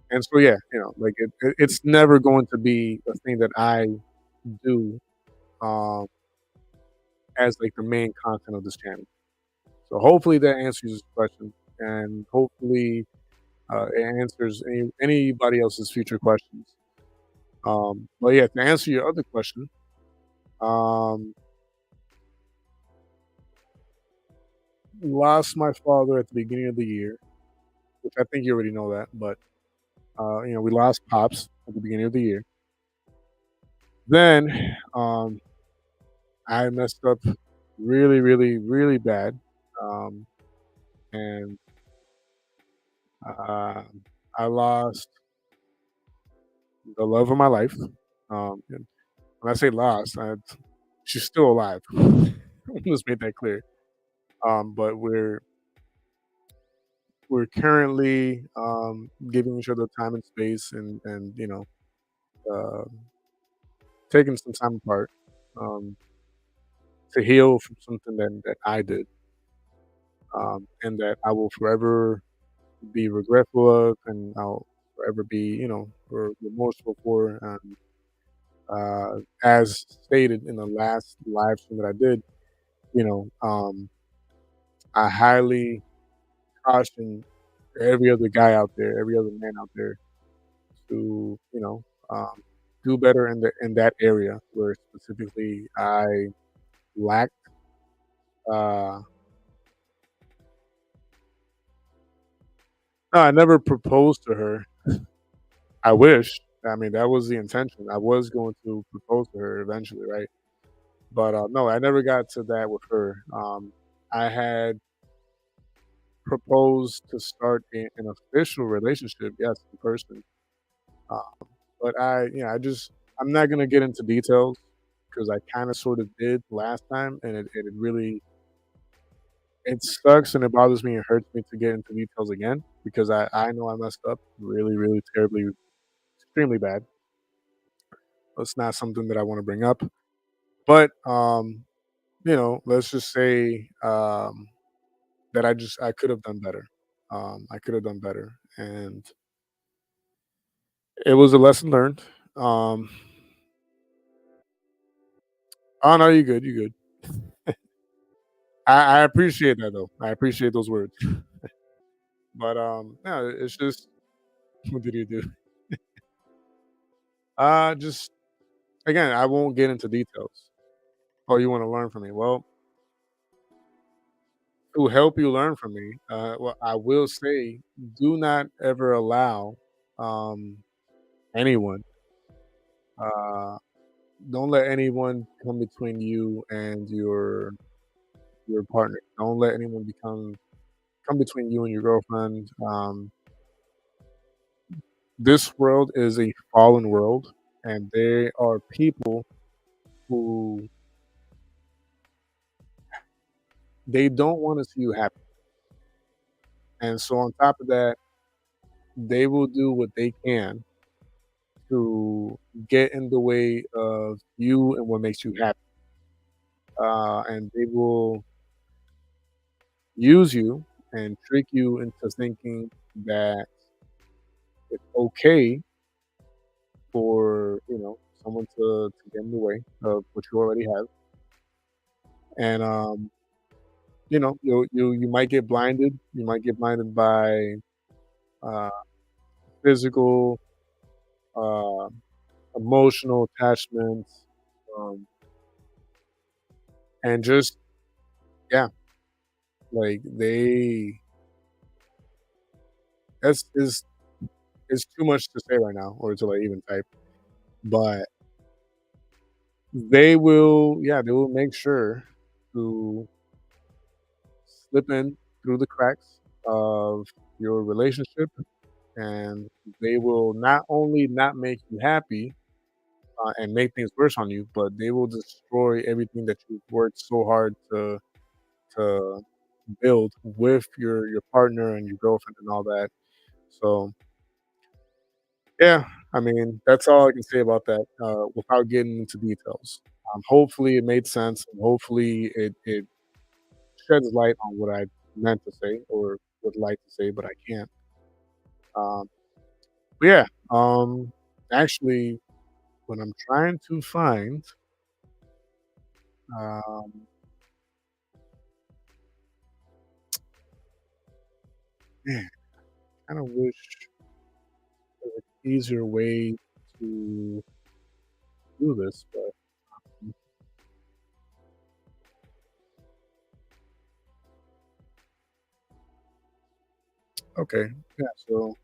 Speaker 1: and so yeah, like it's never going to be a thing that I do um, as like the main content of this channel. So hopefully that answers this question, and hopefully it answers anybody else's future questions. But yeah, to answer your other question, um, lost my father at the beginning of the year, which I think you already know that, but we lost pops at the beginning of the year. Then I messed up really, really, really bad, um, and uh, I lost the love of my life. And when I say lost, she's still alive. Let's make that clear. But we're currently giving each other time and space, and uh, taking some time apart um, to heal from something that I did, and that I will forever be regretful of, and I'll forever be remorseful for. As stated in the last live stream that I did, you know, um, I highly caution every other guy out there, every other man out there, to do better in that area where specifically I lacked. Uh, no, I never proposed to her. I wish. I mean, that was the intention. I was going to propose to her eventually, right? But no, I never got to that with her. I had proposed to start an official relationship, yes, in person. But I'm not gonna get into details because I kind of sort of did last time, and it really it sucks and it bothers me and hurts me to get into details again because I know I messed up really, really terribly, extremely bad. It's not something that I want to bring up, but let's just say that I could have done better. I could have done better, and it was a lesson learned. Um, oh no, you good, you good. I appreciate that though. I appreciate those words. But no, it's just what did you do? Just again, I won't get into details. Oh, you want to learn from me? Well, to help you learn from me, well, I will say, do not ever allow um, anyone. Uh, don't let anyone come between you and your partner. Don't let anyone come between you and your girlfriend. This world is a fallen world, and there are people who they don't want to see you happy. And so, on top of that, they will do what they can to get in the way of you and what makes you happy. And they will use you and trick you into thinking that it's okay for someone to get in the way of what you already have. And you might get blinded. You might get blinded by uh, physical, uh, emotional attachments, um, and just yeah, like they that's is too much to say right now or to like even type. But they will make sure to slip in through the cracks of your relationship, and they will not only not make you happy and make things worse on you, but they will destroy everything that you've worked so hard to build with your partner and your girlfriend and all that. So yeah, I mean that's all I can say about that without getting into details. Hopefully it made sense, and hopefully it sheds light on what I meant to say or would like to say, but I can't. Um, but yeah, actually, when I'm trying to find, um, man, kind of wish there was an easier way to do this, but okay, yeah. So,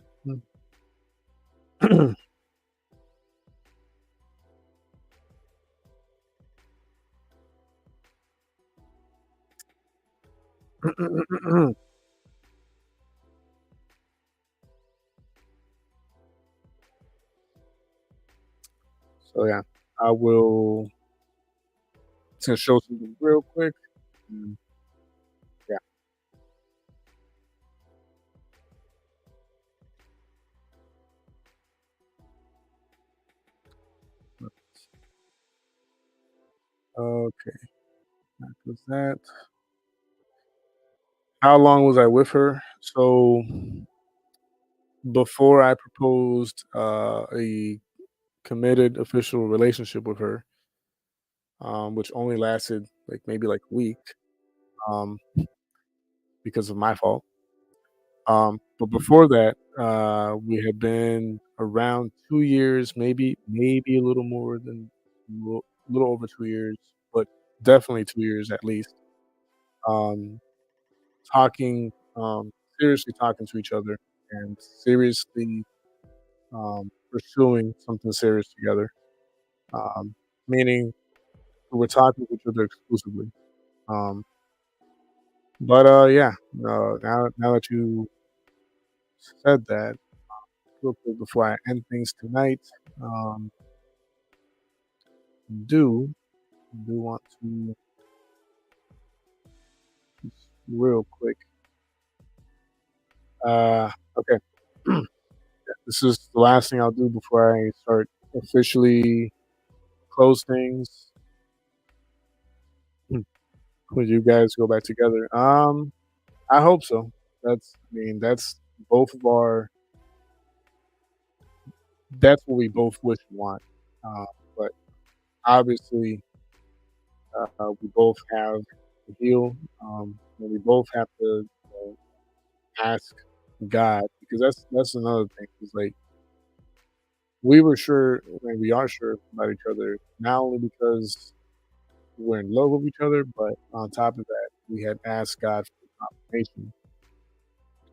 Speaker 1: so yeah, I will to show something real quick. And yeah, okay, that was that. How long was I with her? So before I proposed a committed official relationship with her, which only lasted like maybe like a week um, because of my fault. But before that, we had been around 2 years, maybe a little more than a little over 2 years, but definitely 2 years at least. Um, talking seriously talking to each other and seriously pursuing something serious together. Meaning we're talking to each other exclusively. Um, but yeah, now that you said that, real quick before I end things tonight, um, do do want to just real quick. Okay, this is the last thing I'll do before I start officially close things. When you guys go back together, I hope so. That's both of our that's what we both wish and want. But obviously, we both have to heal, and we both have to ask God because that's another thing. Is like we were sure, and we are sure about each other, not only because we're in love with each other, but on top of that, we had asked God for confirmation,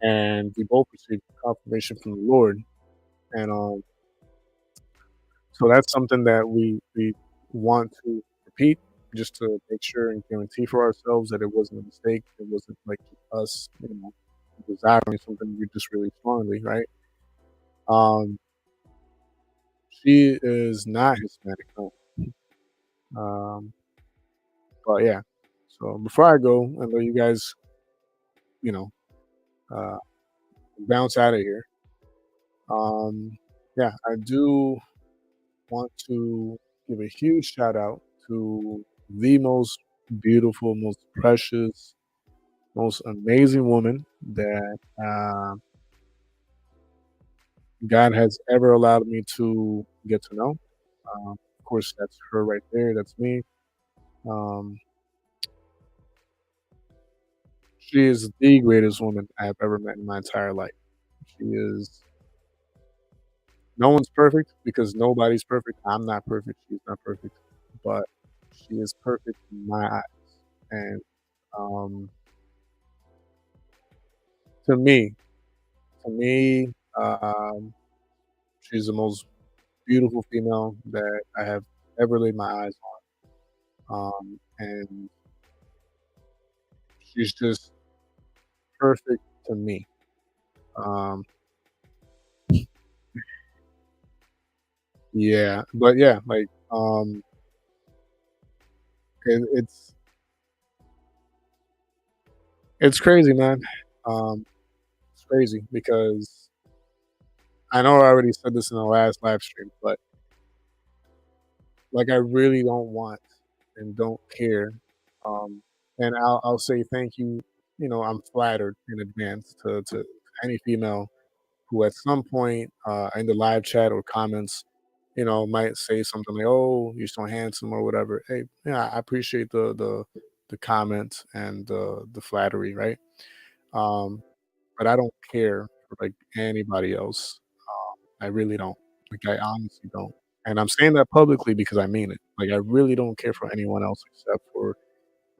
Speaker 1: and we both received confirmation from the Lord. And so that's something that we want to repeat, just to make sure and guarantee for ourselves that it wasn't a mistake. It wasn't like us, desiring something we just really strongly, right? Um, she is not Hispanic, no. Um, but yeah. So before I go, I know you guys, you know, uh, bounce out of here. Yeah, I do want to give a huge shout out to the most beautiful, most precious, most amazing woman that God has ever allowed me to get to know. Of course, that's her right there. That's me. Um, she is the greatest woman I have ever met in my entire life. She is. No one's perfect because nobody's perfect. I'm not perfect. She's not perfect, but she is perfect in my eyes. And um, to me, to me, um, she's the most beautiful female that I have ever laid my eyes on. And she's just perfect to me. Um, yeah, but yeah, like it's crazy, man. It's crazy because I know I already said this in the last live stream, but like I really don't want and don't care. Um, and I'll say thank you. I'm flattered in advance to any female who at some point in the live chat or comments, might say something like, "Oh, you're so handsome" or whatever. Hey, yeah, I appreciate the comment and the flattery, right? Um, but I don't care for like anybody else. I really don't. Like I honestly don't. And I'm saying that publicly because I mean it. Like I really don't care for anyone else except for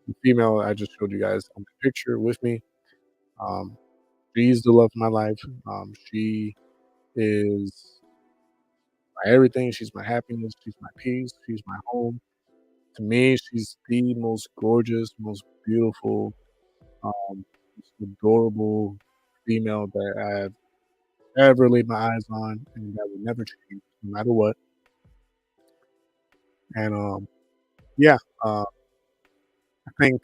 Speaker 1: the female I just showed you guys on the picture with me. Um, she's the love of my life. She is my everything. She's my happiness. She's my peace. She's my home. To me, she's the most gorgeous, most beautiful, most adorable female that I've ever laid my eyes on, and that will never change, no matter what. And yeah, uh, I think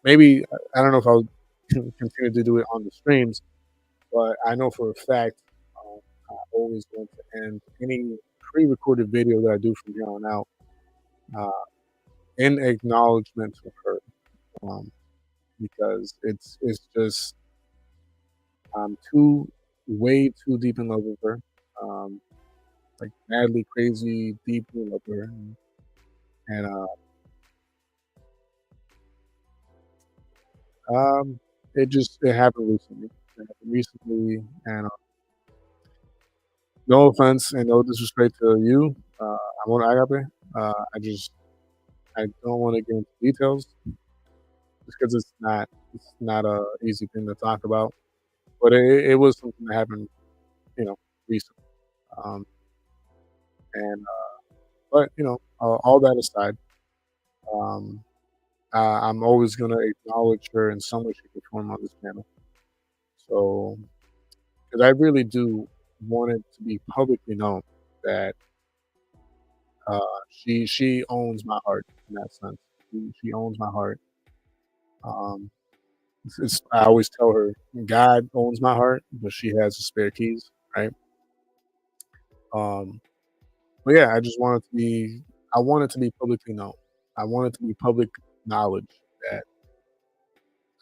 Speaker 1: maybe I don't know if I'll continue to do it on the streams, but I know for a fact I always want to end any pre-recorded video that I do from here on out uh, in acknowledgement of her, um, because it's just I'm way too deep in love with her, um, like madly crazy, deeply in love with her, and it happened recently. It happened recently, and no offense and no disrespect to you, Amor Agape. I don't want to get into details just because it's not a easy thing to talk about. But it was something that happened, recently. Um, and but all that aside, um, I'm always gonna acknowledge her in some way, shape, or form on this panel. So, because I really do want it to be publicly known that she owns my heart in that sense. She owns my heart. Um, I always tell her God owns my heart, but she has the spare keys, right? Um, but yeah, I want it to be publicly known. I want it to be public knowledge that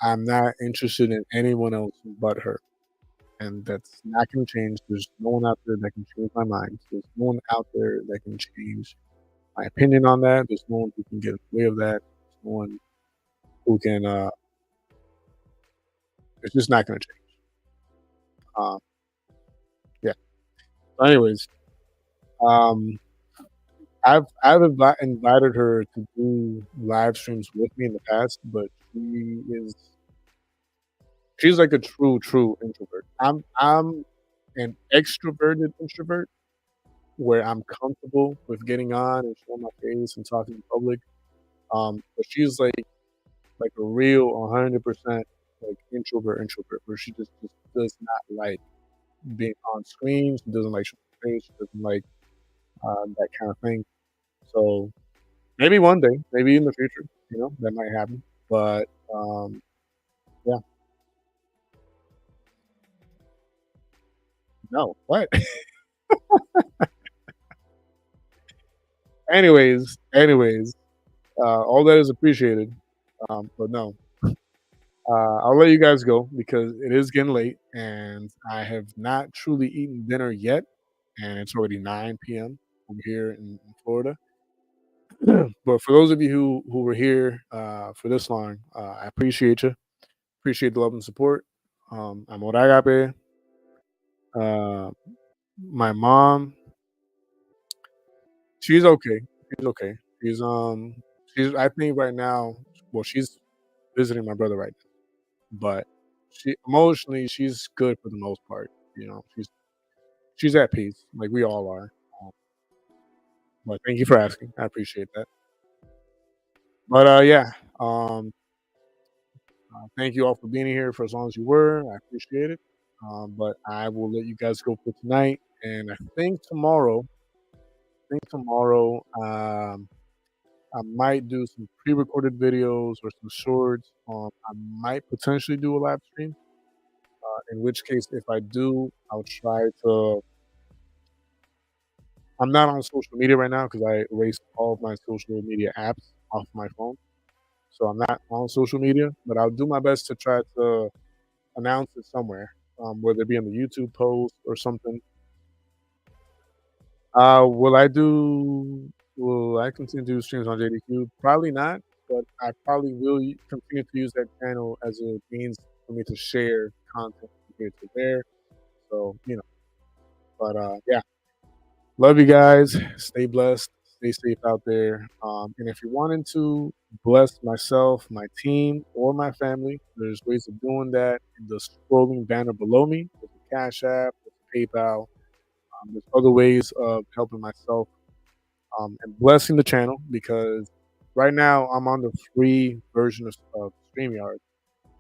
Speaker 1: I'm not interested in anyone else but her. And that's not going to change. There's no one out there that can change my mind. There's no one out there that can change my opinion on that. There's no one who can get in the way of that. There's no one who can, it's just not going to change. Um, yeah. Anyways, um, invited her to do live streams with me in the past, but she's like a true introvert. I'm an extroverted introvert where I'm comfortable with getting on and showing my face and talking in public. But she's like a real 100% like introvert where she just does not like being on screen. She doesn't like showing her face. She doesn't like that kind of thing. So maybe one day, maybe in the future, that might happen. But yeah, no, what? anyways, all that is appreciated. But no, I'll let you guys go because it is getting late and I have not truly eaten dinner yet, and it's already 9 p.m. over here in Florida. But for those of you who were here for this long, I appreciate you. Appreciate the love and support. Amor agape. Uh, my mom, she's okay. She's okay. She's I think right now. Well, she's visiting my brother right now, but she emotionally she's good for the most part. She's at peace, like we all are. Um, but thank you for asking. I appreciate that. But yeah, thank you all for being here for as long as you were. I appreciate it. But I will let you guys go for tonight, and I think tomorrow, I might do some pre-recorded videos or some shorts. I might potentially do a live stream. In which case, if I do, I'll try to. I'm not on social media right now because I erased all of my social media apps off my phone. So I'm not on social media, but I'll do my best to try to announce it somewhere, whether it be on the YouTube post or something. Will I do? Will I continue to do streams on JDQ? Probably not, but I probably will continue to use that channel as a means for me to share content from here to there. So but yeah, love you guys. Stay blessed. Stay safe out there. And if you're wanting to bless myself, my team, or my family, there's ways of doing that in the scrolling banner below me. There's a Cash App, there's PayPal. There's other ways of helping myself and blessing the channel because right now I'm on the free version of StreamYard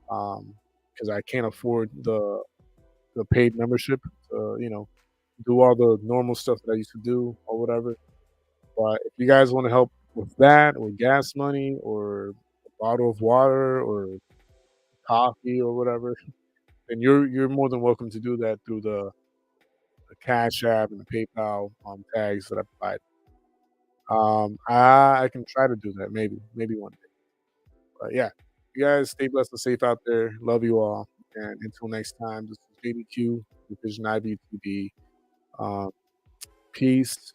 Speaker 1: because I can't afford the paid membership to do all the normal stuff that I used to do or whatever. But if you guys want to help with that or gas money or a bottle of water or coffee or whatever, then you're more than welcome to do that through the Cash App and the PayPal tags that I provide. I can try to do that maybe one day. But yeah, you guys stay blessed and safe out there. Love you all, and until next time, this is JDQ with Vision IB TV. Peace